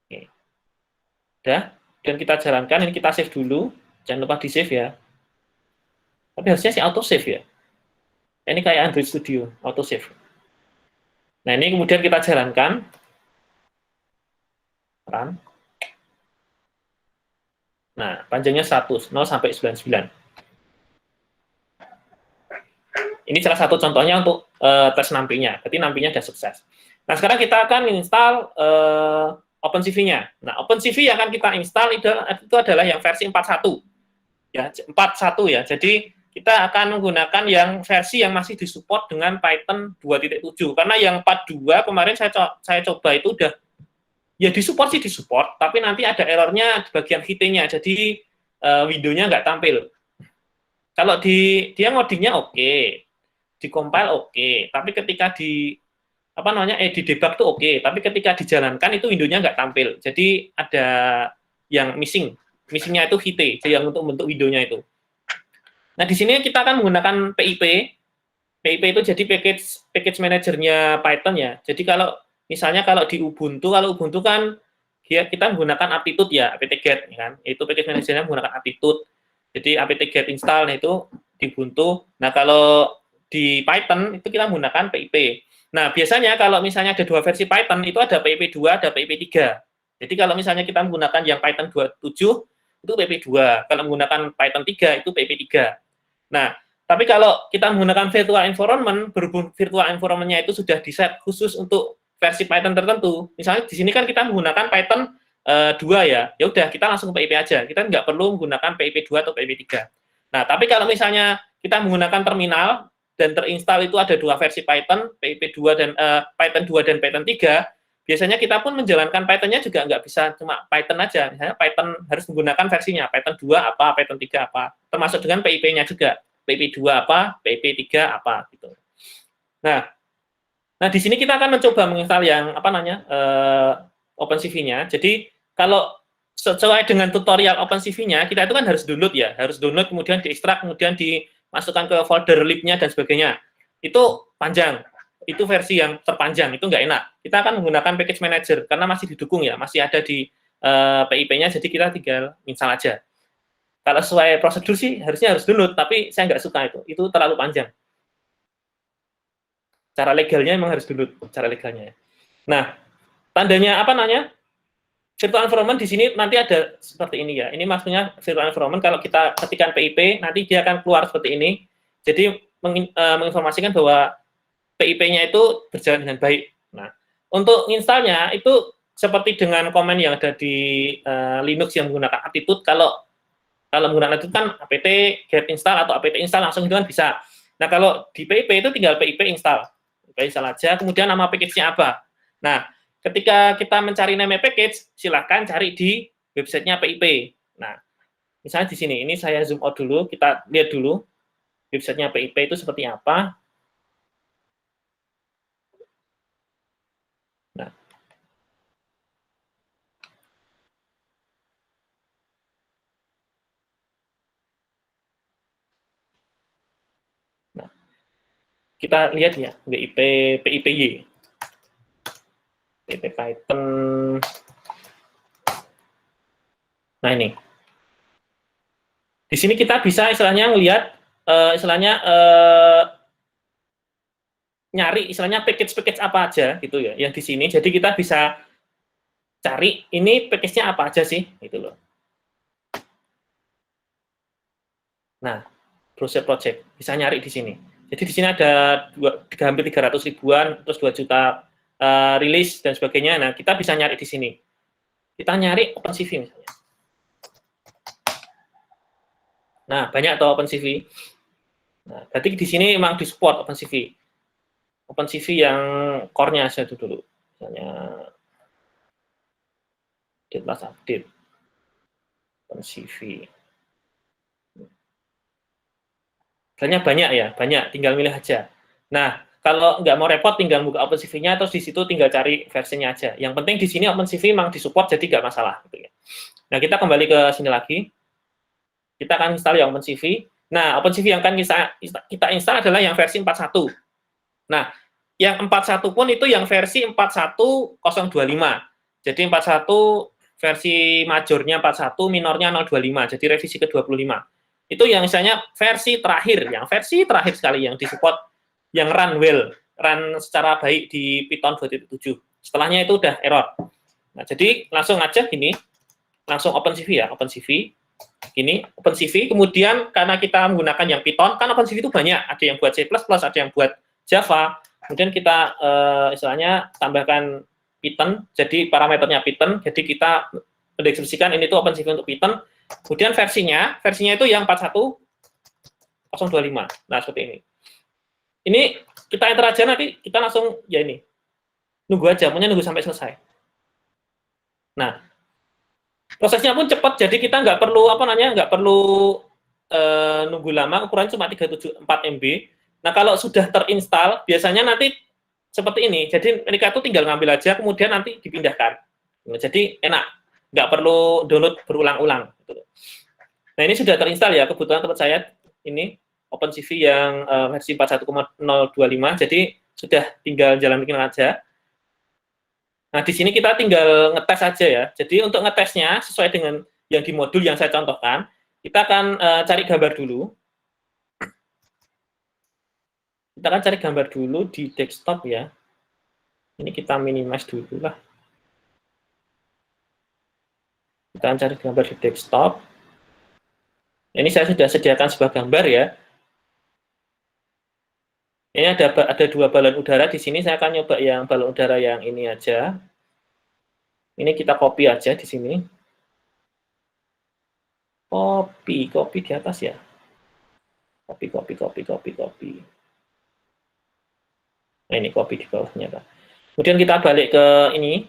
Oke. Udah, dan kita jalankan, ini kita save dulu, jangan lupa di save ya. Tapi harusnya sih auto save ya. Ini kayak Android Studio, auto save. Nah, ini kemudian kita jalankan. Run. Nah, panjangnya 100, 0 sampai 99. Ini salah satu contohnya untuk tes nampinya. Berarti nampinya sudah sukses. Nah, sekarang kita akan install OpenCV-nya. Nah, OpenCV yang akan kita install itu adalah yang versi 4.1. Ya, 4.1 ya. Jadi, kita akan menggunakan yang versi yang masih disupport dengan Python 2.7. Karena yang 4.2 kemarin saya coba itu udah ya disupport sih disupport, tapi nanti ada errornya di bagian VT-nya. Jadi window-nya nggak tampil. Kalau dia ngodingnya oke, di compile oke, tapi ketika di di debug tuh oke, tapi ketika dijalankan itu window-nya nggak tampil. Jadi ada yang missingnya itu VT, jadi yang untuk bentuk window-nya itu. Nah, di sini kita akan menggunakan PIP. PIP itu jadi package manajernya Python ya. Jadi misalnya kalau di Ubuntu, kan kita menggunakan apt-get ya, apt-get kan. Itu package manajernya menggunakan apt-get. Jadi apt-get install, nah itu di Ubuntu. Nah, kalau di Python itu kita menggunakan PIP. Nah, biasanya kalau misalnya ada dua versi Python, itu ada PIP 2, ada PIP 3. Jadi kalau misalnya kita menggunakan yang Python 27, itu PIP 2. Kalau menggunakan Python 3, itu PIP 3. Nah, tapi kalau kita menggunakan virtual environment, berhubung virtual environment-nya itu sudah di-set khusus untuk versi Python tertentu. Misalnya di sini kan kita menggunakan Python 2 ya. Ya udah, kita langsung PIP aja. Kita nggak perlu menggunakan PIP 2 atau PIP 3. Nah, tapi kalau misalnya kita menggunakan terminal dan terinstall itu ada dua versi Python, PIP 2 dan Python 2 dan Python 3, biasanya kita pun menjalankan Python-nya juga nggak bisa cuma Python aja. Misalnya Python harus menggunakan versinya, Python 2 apa, Python 3 apa, termasuk dengan PIP-nya juga. PIP 2 apa, PIP 3 apa, gitu. Nah, di sini kita akan mencoba menginstal yang OpenCV-nya. Jadi, kalau sesuai dengan tutorial OpenCV-nya, kita itu kan harus download ya, kemudian diekstrak, kemudian dimasukkan ke folder lib-nya dan sebagainya. Itu panjang. Itu versi yang terpanjang, itu nggak enak. Kita akan menggunakan package manager, karena masih didukung ya, masih ada di PIP-nya, jadi kita tinggal install aja. Kalau sesuai prosedur sih, harusnya harus download, tapi saya nggak suka itu terlalu panjang. Cara legalnya memang harus download, cara legalnya. Nah, tandanya virtual environment di sini nanti ada seperti ini ya. Ini maksudnya virtual environment, kalau kita ketikkan PIP, nanti dia akan keluar seperti ini. Jadi, menginformasikan bahwa PIP-nya itu berjalan dengan baik. Nah, untuk installnya itu seperti dengan komen yang ada di Linux yang menggunakan apt-get. Kalau menggunakan itu kan apt get install atau apt install langsung itu kan bisa. Nah, kalau di PIP itu tinggal PIP install. PIP install aja, kemudian nama package-nya apa. Nah, ketika kita mencari nama package, silahkan cari di websitenya PIP. Nah, misalnya di sini, ini saya zoom out dulu, kita lihat dulu websitenya PIP itu seperti apa. Kita lihat ya, PIPY, PIP Python. Nah, ini. Di sini kita bisa istilahnya ngelihat, nyari istilahnya package apa aja gitu ya, yang di sini. Jadi kita bisa cari ini package-nya apa aja sih, gitu loh. Nah, browser project bisa nyari di sini. Jadi di sini ada hampir 300 ribuan, terus 2 juta rilis dan sebagainya. Nah, kita bisa nyari di sini. Kita nyari OpenCV misalnya. Nah, banyak atau OpenCV. Nah, berarti di sini memang di-support OpenCV. OpenCV yang core-nya saya dulu. Misalnya update OpenCV. Banyak ya, tinggal milih aja. Nah, kalau nggak mau repot, tinggal buka OpenCV-nya, terus di situ tinggal cari versinya aja. Yang penting di sini OpenCV memang disupport, jadi nggak masalah. Gitu ya. Nah, kita kembali ke sini lagi. Kita akan install yang OpenCV. Nah, OpenCV yang akan kita install adalah yang versi 4.1. Nah, yang 41 pun itu yang versi 41025. Jadi 41 versi majornya 41, minornya 025. Jadi revisi ke-25. Itu yang misalnya versi terakhir, sekali yang disupport, yang run well, run secara baik di Python 2.7. Setelahnya itu udah error. Nah, jadi langsung aja gini, langsung OpenCV ya, OpenCV. Gini, OpenCV, kemudian karena kita menggunakan yang Python, kan OpenCV itu banyak, ada yang buat C++, ada yang buat Java, kemudian kita istilahnya tambahkan Python, jadi parameternya Python, jadi kita mendeskripsikan ini tuh OpenCV untuk Python, kemudian versinya itu yang 41025, nah seperti ini. Ini kita enter aja, nanti kita langsung, ya ini, nunggu aja, pokoknya nunggu sampai selesai. Nah, prosesnya pun cepat, jadi kita nggak perlu, nggak perlu nunggu lama, ukurannya cuma 374 MB. Nah, kalau sudah terinstall, biasanya nanti seperti ini, jadi mereka tuh tinggal ngambil aja, kemudian nanti dipindahkan. Nah, jadi enak, nggak perlu download berulang-ulang. Nah, ini sudah terinstall ya, kebetulan tempat saya ini OpenCV yang versi 41.025, jadi sudah tinggal jalan bikin aja. Nah, di sini kita tinggal ngetes aja ya. Jadi untuk ngetesnya sesuai dengan yang di modul yang saya contohkan, kita akan cari gambar dulu. Kita akan cari gambar dulu di desktop ya. Ini kita minimize dulu lah. Kita akan cari gambar di desktop. Ini saya sudah sediakan sebuah gambar ya. Ini ada dua balon udara di sini. Saya akan nyoba yang balon udara yang ini aja. Ini kita copy aja di sini. Copy di atas ya. Copy. Nah, ini copy di bawahnya, Pak. Kemudian kita balik ke ini.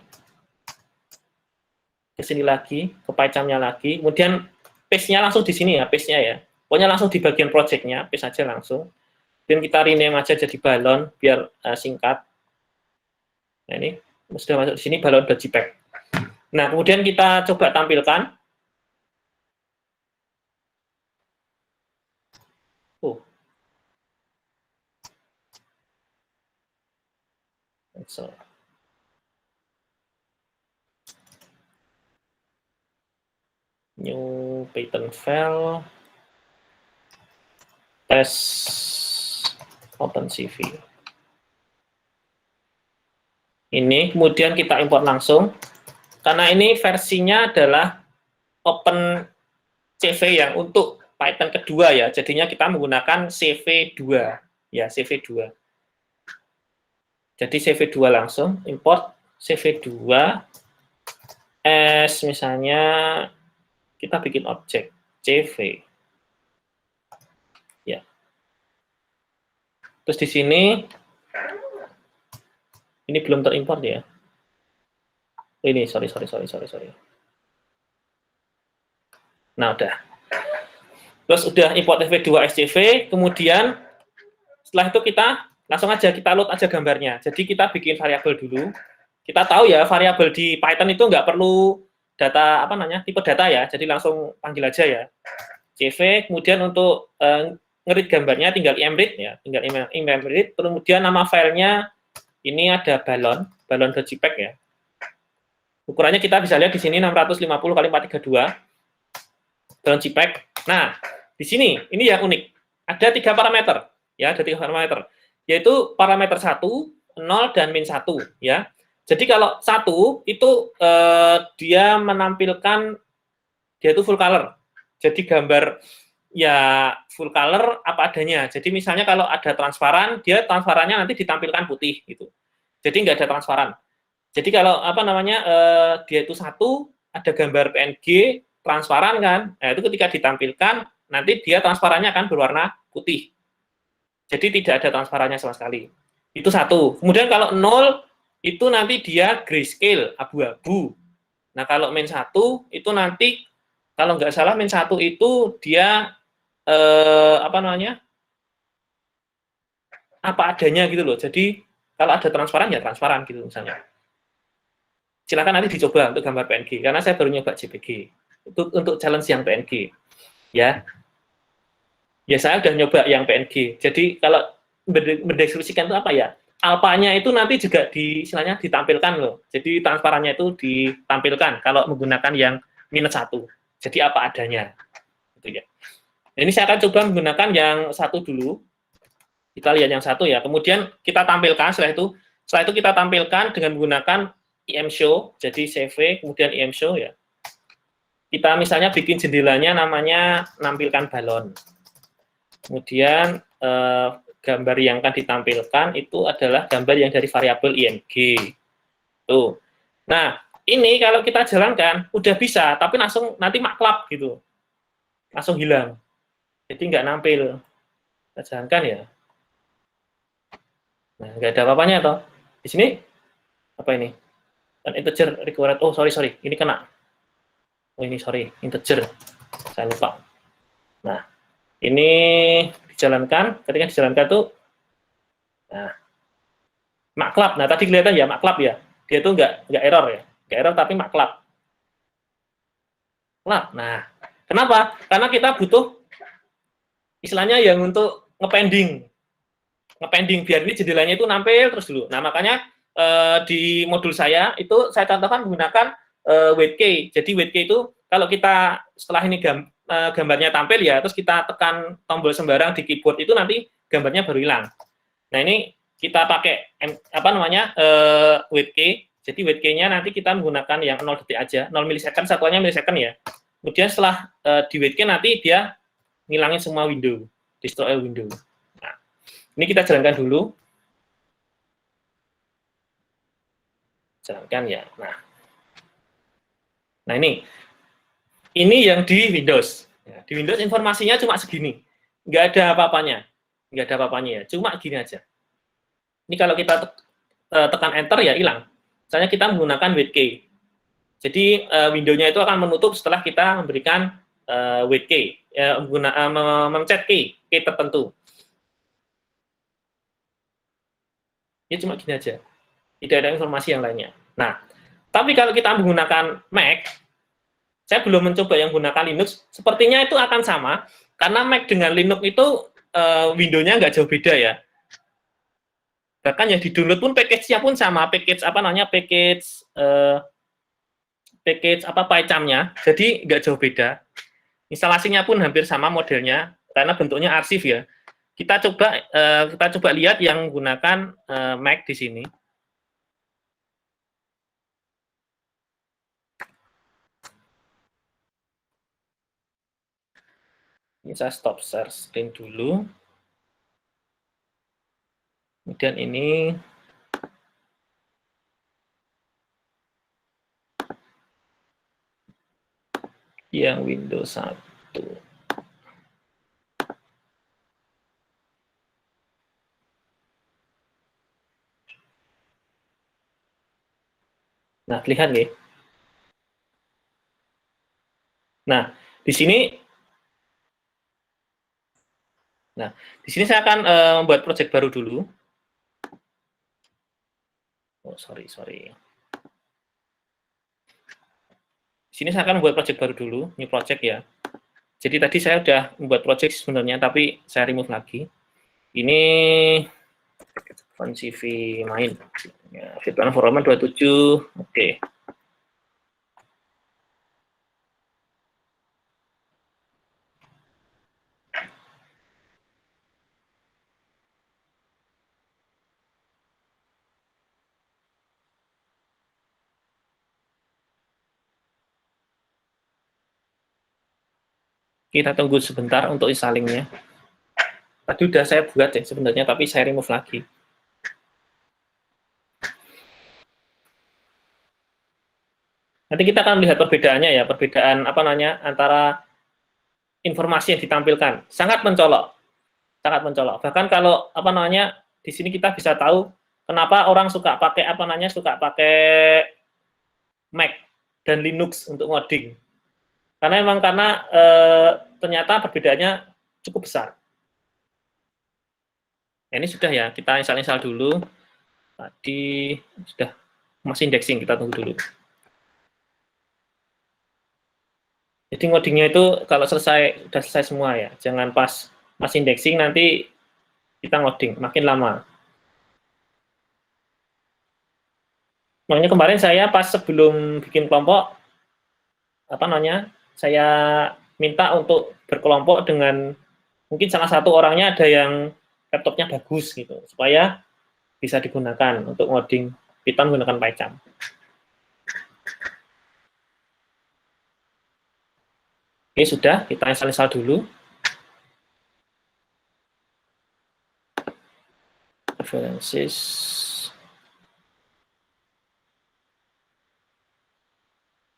Ke sini lagi, ke PyCharm-nya lagi. Kemudian paste-nya langsung di sini ya, paste-nya ya. Pokoknya langsung di bagian project-nya, paste aja langsung. Dan kita rename aja jadi balon biar singkat. Nah, ini sudah masuk di sini balon JPEG. Nah, kemudian kita coba tampilkan. So. New Python file. Test OpenCV. Ini kemudian kita import langsung. Karena ini versinya adalah OpenCV yang untuk Python kedua ya. Jadinya kita menggunakan CV2 ya, CV2. Jadi CV2 langsung import CV2 as misalnya kita bikin objek CV. Ya. Terus di sini ini belum terimport ya. Ini sorry. Nah, udah. Terus udah import CV2 SCV, kemudian setelah itu kita langsung aja kita load aja gambarnya. Jadi kita bikin variabel dulu. Kita tahu ya variabel di Python itu nggak perlu data tipe data ya. Jadi langsung panggil aja ya. CV. Kemudian untuk ngerit gambarnya tinggal imread ya, tinggal imread. Kemudian nama filenya ini ada balon.jpg ya. Ukurannya kita bisa lihat di sini 650 kali 432 balon.jpg. Nah di sini ini yang unik. Ada 3 parameter ya, ada 3 parameter. Yaitu parameter 1, 0, dan min 1 ya. Jadi kalau 1 itu dia menampilkan dia itu full color. Jadi gambar ya full color apa adanya. Jadi misalnya kalau ada transparan, dia transparannya nanti ditampilkan putih gitu. Jadi nggak ada transparan. Jadi kalau dia itu 1 ada gambar PNG transparan kan. Nah, itu ketika ditampilkan nanti dia transparannya akan berwarna putih. Jadi tidak ada transparannya sama sekali. Itu 1. Kemudian kalau 0, itu nanti dia grayscale, abu-abu. Nah, kalau min 1, itu nanti, kalau nggak salah min 1 itu dia, apa adanya gitu loh. Jadi, kalau ada transparan, ya transparan gitu misalnya. Silakan nanti dicoba untuk gambar PNG, karena saya baru nyoba JPG. Untuk challenge yang PNG. Ya. Ya, saya udah nyoba yang PNG. Jadi, kalau mendeskripsikan itu apa ya? alfanya itu nanti juga istilahnya ditampilkan loh. Jadi transparannya itu ditampilkan kalau menggunakan yang -1. Jadi apa adanya. Gitu ya. Ini saya akan coba menggunakan yang 1 dulu. Kita lihat yang 1 ya. Kemudian kita tampilkan setelah itu kita tampilkan dengan menggunakan ImShow. Jadi CV kemudian ImShow ya. Kita misalnya bikin jendelanya namanya nampilkan balon. Kemudian gambar yang akan ditampilkan itu adalah gambar yang dari variabel img. Tuh. Nah, ini kalau kita jalankan udah bisa, tapi langsung nanti maklap gitu. Langsung hilang. Jadi nggak nampil. Kita jalankan ya. Nah, nggak ada apa-apanya toh. Di sini apa ini? Kan integer required. Oh, sorry. Ini kena. Oh, ini sorry, integer. Saya lupa. Nah, ini dijalankan, ketika dijalankan tuh nah maklap. Nah, tadi kelihatan ya maklap ya. Dia tuh nggak error ya. Nggak error tapi maklap. Nah, kenapa? Karena kita butuh istilahnya yang untuk ngepending biar ini jendelanya itu nampil terus dulu. Nah, makanya di modul saya itu saya contohkan menggunakan wait_key. Jadi wait_key itu kalau kita setelah ini gambarnya tampil ya, terus kita tekan tombol sembarang di keyboard itu nanti gambarnya baru hilang. Nah, ini kita pakai wait_key. Jadi wait_key-nya nanti kita menggunakan yang 0 detik aja, 0 milisecond, satuannya milisecond ya. Kemudian setelah di wait_key nanti dia ngilangin semua window, destroy window. Nah, ini kita jalankan dulu. Jalankan ya. Nah ini yang di Windows. Ya, di Windows informasinya cuma segini, nggak ada apa-apanya, ya, cuma gini aja. Ini kalau kita tekan Enter ya hilang. Misalnya kita menggunakan wait_key. Jadi window-nya itu akan menutup setelah kita memberikan wait_key, memencet key tertentu. Ini cuma gini aja. Tidak ada informasi yang lainnya. Nah, tapi kalau kita menggunakan Mac, saya belum mencoba yang menggunakan Linux, sepertinya itu akan sama, karena Mac dengan Linux itu window-nya nggak jauh beda ya. Bahkan yang di-download pun package-nya pun sama, package PyCharm-nya, jadi nggak jauh beda. Instalasinya pun hampir sama modelnya, karena bentuknya arsip ya. Kita coba lihat yang menggunakan Mac di sini. Ini saya stop share screen dulu. Kemudian ini yang Windows 1. Nah, lihat nih. Nah, di sini saya akan membuat project baru dulu. Oh, sorry. Di sini saya akan membuat project baru dulu, new project ya. Jadi tadi saya sudah membuat project sebenarnya, tapi saya remove lagi. Ini CV main. Ya, virtual environment 27. Oke. Kita tunggu sebentar untuk installingnya. Tadi udah saya buat ya sebenarnya, tapi saya remove lagi. Nanti kita akan melihat perbedaannya ya, perbedaan antara informasi yang ditampilkan. Sangat mencolok. Bahkan kalau di sini kita bisa tahu kenapa orang suka pakai Mac dan Linux untuk ngoding. Karena ternyata perbedaannya cukup besar. Nah, ini sudah ya, kita install dulu. Tadi sudah masih indexing, kita tunggu dulu. Jadi ngodingnya itu kalau sudah selesai semua ya, jangan pas masih indexing nanti kita ngoding makin lama. Makanya kemarin saya pas sebelum bikin kelompok, saya minta untuk berkelompok dengan mungkin salah satu orangnya ada yang laptopnya bagus gitu, supaya bisa digunakan untuk ngoding Python menggunakan PyCharm. Oke, sudah, kita install dulu. Preferences.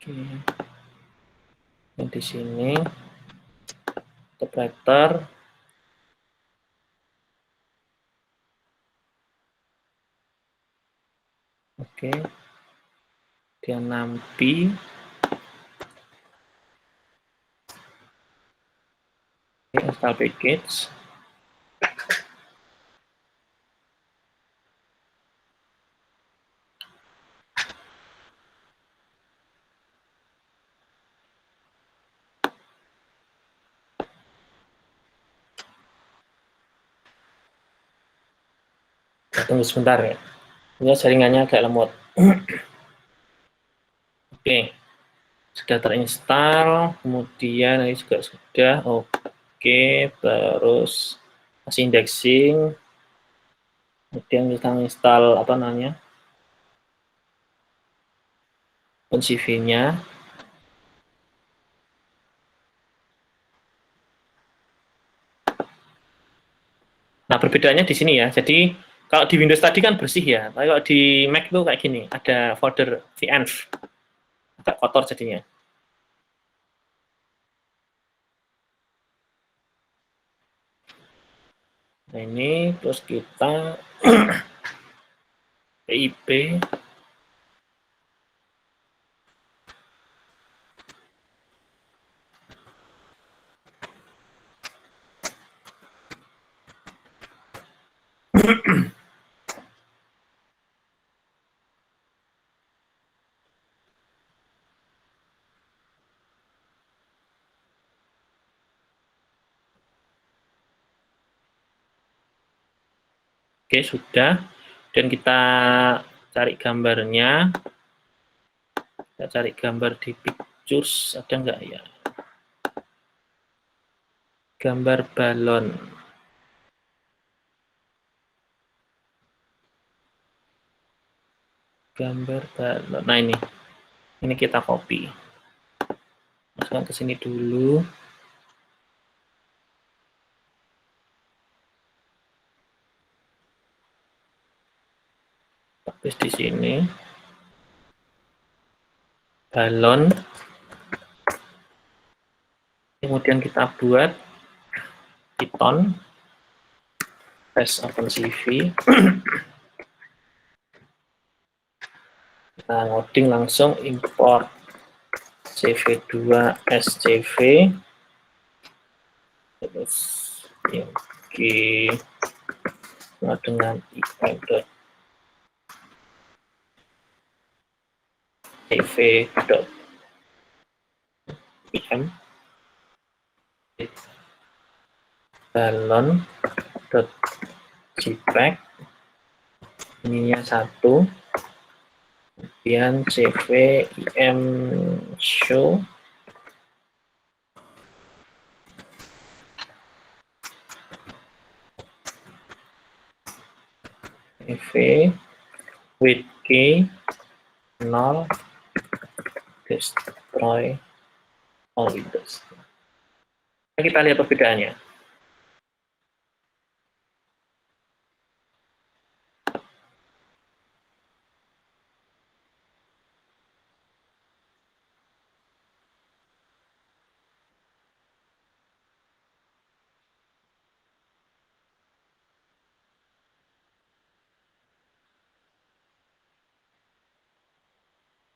Oke. Yang di sini interpreter. Oke. Dia nampi. Install package. Tunggu sebentar ya. Ini jaringannya agak lemot. Oke. Sudah terinstall, kemudian ini juga sudah. Oke, terus masih indexing. Kemudian kita install OpenCV-nya. Nah, perbedaannya di sini ya. Jadi kalau di Windows tadi kan bersih ya, tapi kalau di Mac itu kayak gini, ada folder vnv, agak kotor jadinya. Nah ini terus kita PIP. Oke, sudah. Dan kita cari gambarnya. Kita cari gambar di pictures, ada nggak ya? Gambar balon. Gambar balon. Nah ini kita copy. Masukkan ke sini dulu. Terus di sini balon. Kemudian kita buat Python test OpenCV. Kita ngoding langsung import cv2 scv, terus dengan cv.pm balon.jpeg, ininya 1, kemudian cv im show, cv with key 0, destroy all windows. Kita lihat perbedaannya.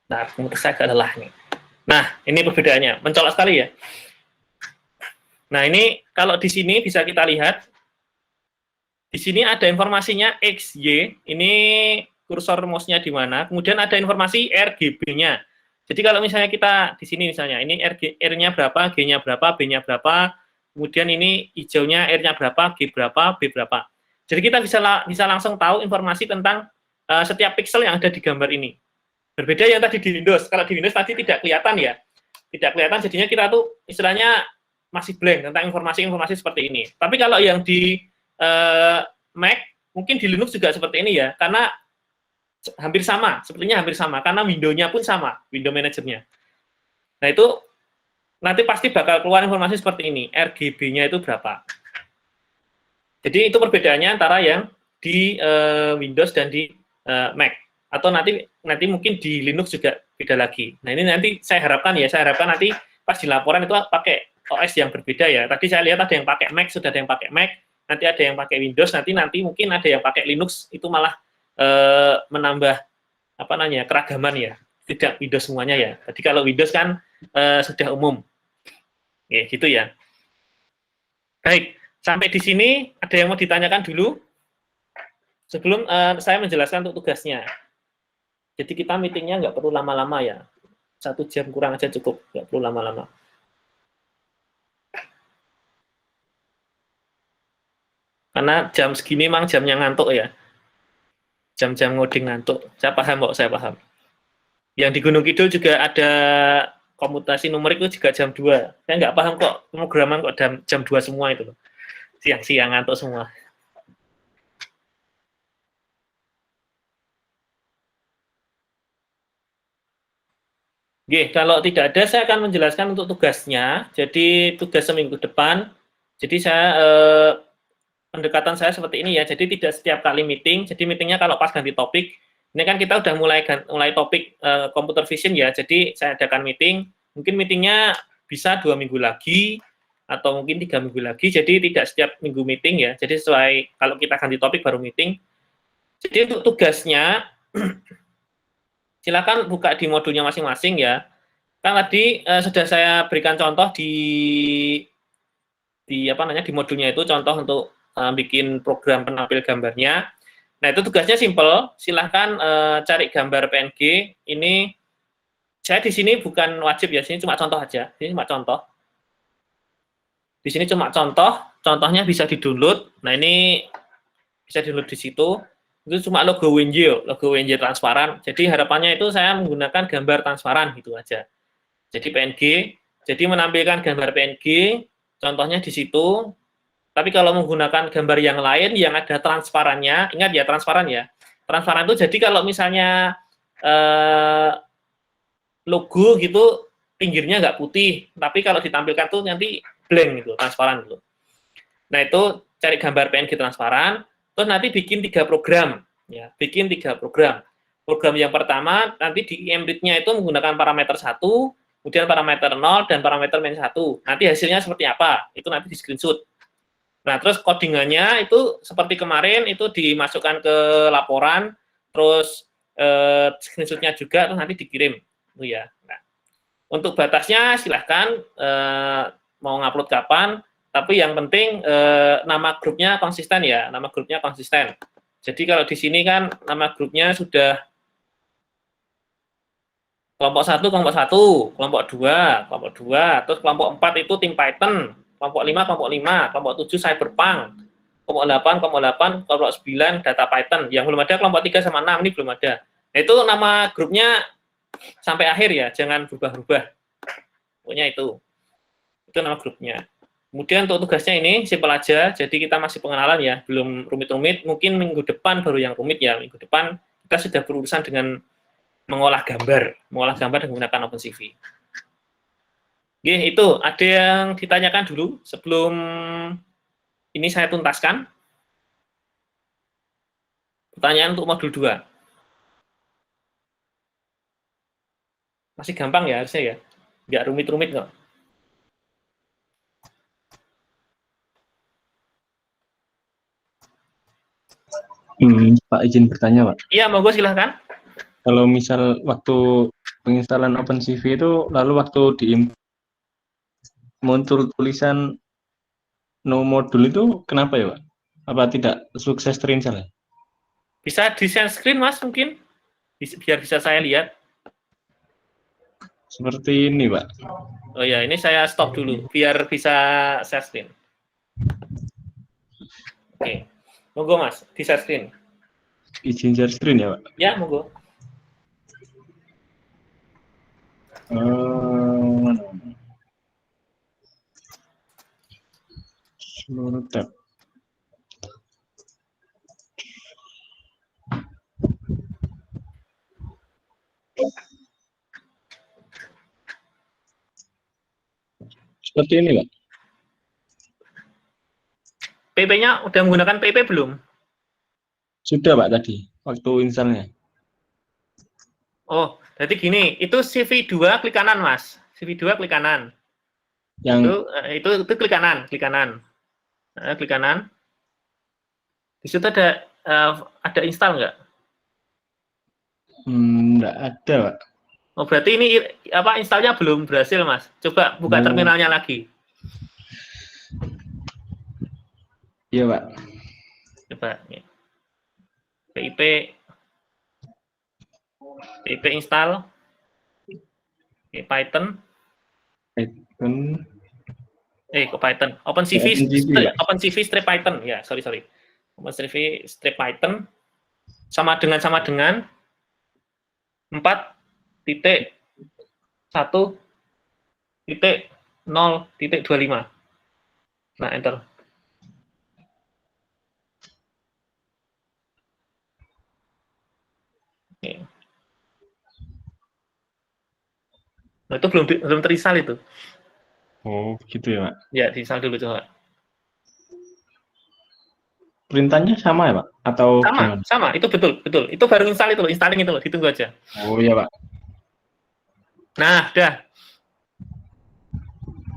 Nah, komputer saya agak lelah nih. Nah, ini perbedaannya. Mencolok sekali ya. Nah, ini kalau di sini bisa kita lihat. Di sini ada informasinya X, Y. Ini kursor mouse-nya di mana. Kemudian ada informasi RGB-nya. Jadi kalau misalnya kita di sini misalnya, ini R-nya berapa, G-nya berapa, B-nya berapa. Kemudian ini hijaunya R-nya berapa, G berapa, B berapa. Jadi kita bisa langsung tahu informasi tentang setiap pixel yang ada di gambar ini. Berbeda yang tadi di Windows. Kalau di Windows tadi tidak kelihatan ya. Tidak kelihatan, jadinya kita tuh istilahnya masih blank tentang informasi-informasi seperti ini. Tapi kalau yang di Mac, mungkin di Linux juga seperti ini ya, karena hampir sama, sepertinya hampir sama, karena window-nya pun sama, window manajernya. Nah itu nanti pasti bakal keluar informasi seperti ini, RGB-nya itu berapa. Jadi itu perbedaannya antara yang di Windows dan di Mac. Atau nanti mungkin di Linux juga beda lagi. Nah ini nanti saya harapkan nanti pas di laporan itu pakai OS yang berbeda ya. Tadi saya lihat ada yang pakai Mac, sudah ada yang pakai Mac, nanti ada yang pakai Windows, nanti mungkin ada yang pakai Linux, itu malah menambah keragaman ya. Tidak Windows semuanya ya. Jadi kalau Windows kan sudah umum. Ya, gitu ya. Baik, sampai di sini ada yang mau ditanyakan dulu? Sebelum saya menjelaskan untuk tugasnya. Jadi kita meetingnya nggak perlu lama-lama ya. 1 jam kurang aja cukup, nggak perlu lama-lama. Karena jam segini memang jamnya ngantuk ya. Jam-jam ngoding ngantuk. Saya paham kok, saya paham. Yang di Gunung Kidul juga ada komutasi numerik itu juga jam 2. Saya nggak paham kok, pemrograman kok jam 2 semua itu loh. Siang-siang ngantuk semua. Oke, kalau tidak ada, saya akan menjelaskan untuk tugasnya. Jadi tugas seminggu depan. Jadi saya pendekatan saya seperti ini ya. Jadi tidak setiap kali meeting. Jadi meetingnya kalau pas ganti topik. Ini kan kita udah mulai topik computer vision ya. Jadi saya adakan meeting. Mungkin meetingnya bisa 2 minggu lagi atau mungkin 3 minggu lagi. Jadi tidak setiap minggu meeting ya. Jadi sesuai kalau kita ganti topik baru meeting. Jadi untuk tugasnya silakan buka di modulnya masing-masing ya. Kan tadi sudah saya berikan contoh di modulnya itu, contoh untuk bikin program penampil gambarnya. Nah, itu tugasnya simple. Silahkan cari gambar PNG. Ini saya di sini bukan wajib ya, sini cuma contoh aja. Ini cuma contoh. Di sini cuma contoh, contohnya bisa di-download. Nah, ini bisa di-download di situ. Itu cuma logo WNJ transparan. Jadi harapannya itu saya menggunakan gambar transparan gitu aja. Jadi PNG, jadi menampilkan gambar PNG, contohnya di situ. Tapi kalau menggunakan gambar yang lain yang ada transparannya, ingat ya transparan ya. Transparan itu jadi kalau misalnya logo gitu pinggirnya nggak putih, tapi kalau ditampilkan tuh nanti blank gitu, transparan gitu. Nah itu cari gambar PNG transparan. Terus nanti bikin 3 program, ya, bikin 3 program. Program yang pertama nanti di embedded-nya itu menggunakan parameter 1, kemudian parameter 0 dan parameter -1. Nanti hasilnya seperti apa? Itu nanti di screenshot. Nah, terus codingannya itu seperti kemarin itu dimasukkan ke laporan, terus screenshot-nya juga terus nanti dikirim, itu ya. Nah, untuk batasnya silahkan mau ngupload kapan. Tapi yang penting nama grupnya konsisten ya, nama grupnya konsisten. Jadi kalau di sini kan nama grupnya sudah kelompok 1, kelompok 2, terus kelompok 4 itu tim Python, kelompok 5, kelompok 7 Cyberpunk, kelompok 8, kelompok 9 data Python. Yang belum ada kelompok 3 sama 6 ini belum ada. Nah, itu nama grupnya sampai akhir ya, jangan berubah-ubah. Pokoknya itu nama grupnya. Kemudian untuk tugasnya ini simpel aja, jadi kita masih pengenalan ya, belum rumit-rumit, mungkin minggu depan baru yang rumit ya, minggu depan kita sudah berurusan dengan mengolah gambar dengan menggunakan OpenCV. Oke, itu ada yang ditanyakan dulu sebelum ini saya tuntaskan? Pertanyaan untuk modul 2. Masih gampang ya harusnya ya, nggak rumit-rumit kok. Pak izin bertanya, Pak. Iya, monggo silahkan. Kalau misal waktu penginstalan OpenCV itu, lalu waktu muncul tulisan no modul itu kenapa ya, Pak? Apa tidak sukses terinstall? Bisa di-share screen, Mas, mungkin? Biar bisa saya lihat. Seperti ini, Pak. Oh ya, ini saya stop dulu, biar bisa share screen. Oke. Monggo Mas, di share screen. Izin share screen ya, Pak? Ya, monggo. Seluruh tab. Seperti ini, Pak. PP-nya udah menggunakan PP belum? Sudah, Pak, tadi waktu installnya. Oh, jadi gini, itu CV2 klik kanan, Mas. CV2 klik kanan. Yang Itu klik kanan, klik kanan. Klik kanan. Di situ ada install nggak? enggak ada, Pak. Oh, berarti ini apa installnya belum berhasil, Mas. Coba buka terminalnya lagi. Iya, Pak. Coba. PIP install. Python. Ke Python. OpenCV strip Python. Ya, sorry. OpenCV strip Python sama dengan 4.1.0.25. Nah, enter. Oke. Nah, itu belum terinstall itu. Oh, gitu ya, Pak. Ya, diinstal dulu coba. Perintahnya sama ya, Pak? Atau gimana? Sama, itu betul. Itu baru install itu loh, installing itu loh, ditunggu aja. Oh iya, Pak. Nah, dah.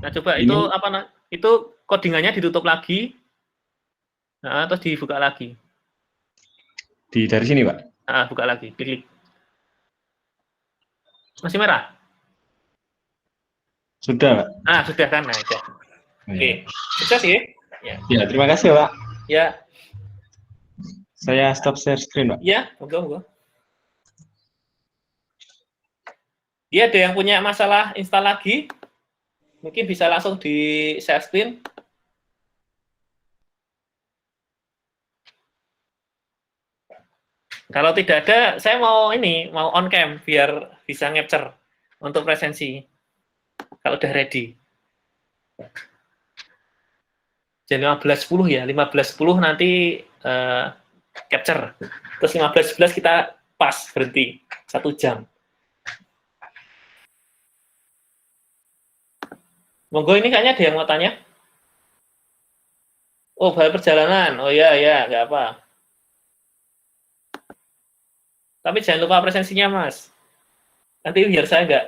Nah, coba Ini... itu codingannya ditutup lagi. Nah, terus dibuka lagi. Dari sini, Pak? Nah, buka lagi, klik. Masih merah? Sudah, Pak. Ah, sudah kan? Nah, sudah. Oke. Sukses ya? Ya, terima kasih, Pak. Ya. Saya stop share screen, Pak. Ya, monggo. Iya, ada yang punya masalah install lagi? Mungkin bisa langsung di share screen. Kalau tidak ada, saya mau on cam biar bisa capture untuk presensi. Kalau udah ready. Jadi 15.10 ya, 15.10 nanti capture. Terus 15.11 kita pas berhenti 1 jam. Monggo, ini kayaknya ada yang mau tanya. Oh, bahaya perjalanan. Oh ya, nggak apa. Tapi jangan lupa presensinya, Mas. Nanti biar saya nggak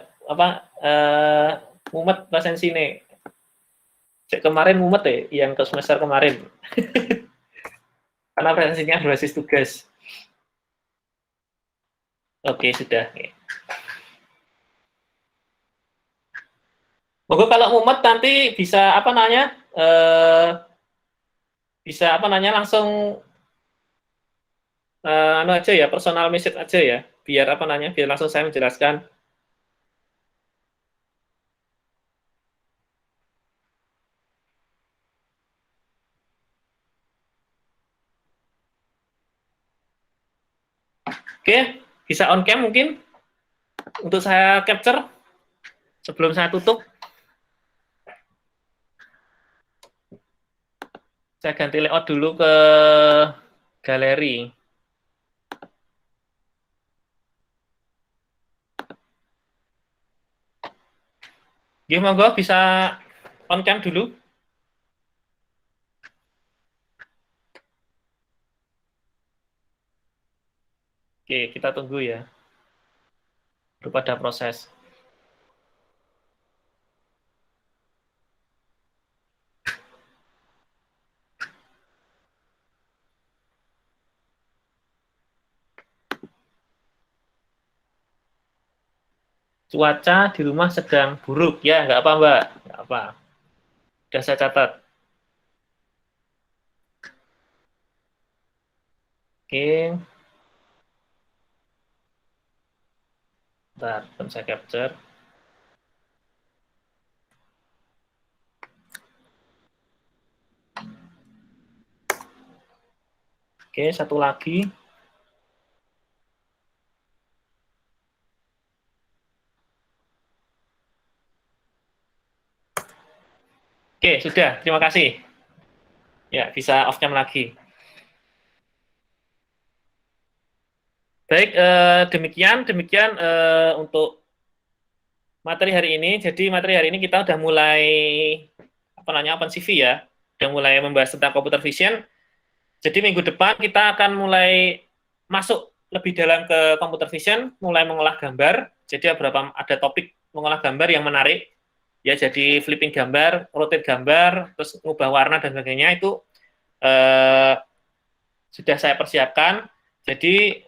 mumet presensi nih. Kemarin mumet ya, yang ke semester kemarin. Karena presensinya berbasis tugas. Oke, sudah. Monggo kalau mumet nanti bisa langsung aja ya, personal message aja ya, biar biar langsung saya menjelaskan. Oke, bisa on cam mungkin untuk saya capture sebelum saya tutup. Saya ganti layout dulu ke galeri. Oke, monggo bisa on cam dulu. Oke, kita tunggu ya. Baru pada proses. Cuaca di rumah sedang buruk. Ya, nggak apa, Mbak. Nggak apa. Sudah saya catat. Oke. Bentar, saya capture. Oke, satu lagi. sudah. Terima kasih. Ya, bisa off cam lagi. Baik, demikian untuk materi hari ini. Jadi materi hari ini kita udah mulai OpenCV ya, udah mulai membahas tentang computer vision. Jadi minggu depan kita akan mulai masuk lebih dalam ke computer vision, mulai mengolah gambar. Jadi ada topik mengolah gambar yang menarik. Ya, jadi flipping gambar, rotate gambar, terus ngubah warna dan sebagainya itu sudah saya persiapkan. Jadi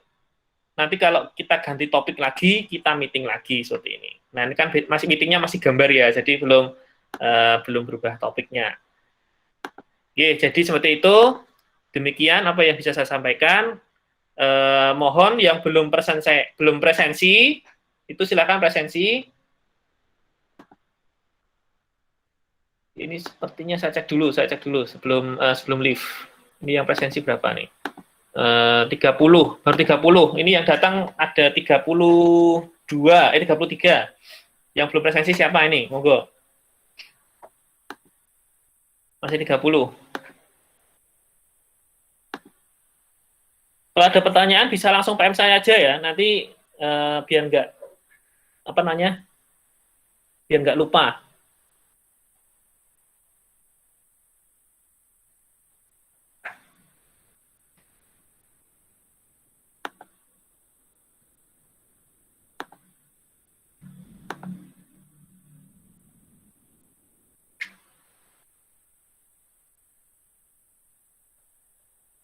nanti kalau kita ganti topik lagi, kita meeting lagi seperti ini. Nah, ini kan masih meetingnya masih gambar ya, jadi belum berubah topiknya. Oke, jadi seperti itu. Demikian apa yang bisa saya sampaikan. Mohon yang belum presensi, itu silakan presensi. Ini sepertinya saya cek dulu sebelum leave. Ini yang presensi berapa nih? 30, baru 30. Ini yang datang ada 33. Yang belum presensi siapa ini? Monggo. Masih 30. Kalau ada pertanyaan bisa langsung PM saya aja ya. Nanti biar nggak lupa.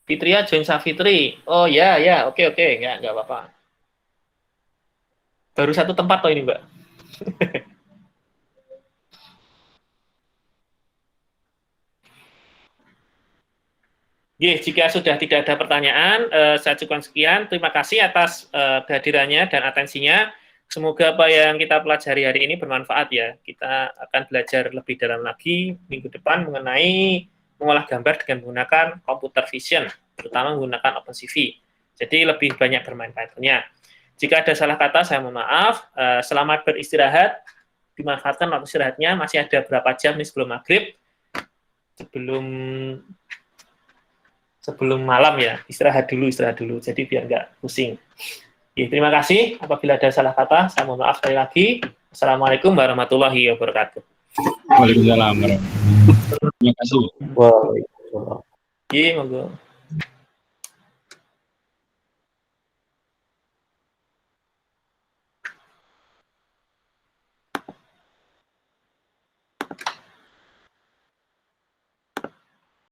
Fitria join Safitri. Oh ya, oke, nggak apa-apa. Baru satu tempat toh ini, Mbak. Jika sudah tidak ada pertanyaan, saya cukupkan sekian. Terima kasih atas kehadirannya dan atensinya. Semoga apa yang kita pelajari hari ini bermanfaat ya. Kita akan belajar lebih dalam lagi minggu depan mengenai mengolah gambar dengan menggunakan computer vision, terutama menggunakan OpenCV. Jadi lebih banyak bermain Python-nya. Jika ada salah kata, saya mohon maaf. Selamat beristirahat. Dimanfaatkan waktu istirahatnya. Masih ada berapa jam nih sebelum maghrib. Sebelum malam ya. Istirahat dulu. Jadi biar nggak pusing. Ya, terima kasih. Apabila ada salah kata, saya mohon maaf sekali lagi. Assalamualaikum warahmatullahi wabarakatuh. Waalaikumsalam warahmatullahi wabarakatuh. Terima kasih. Waalaikumsalam. Iya, monggo.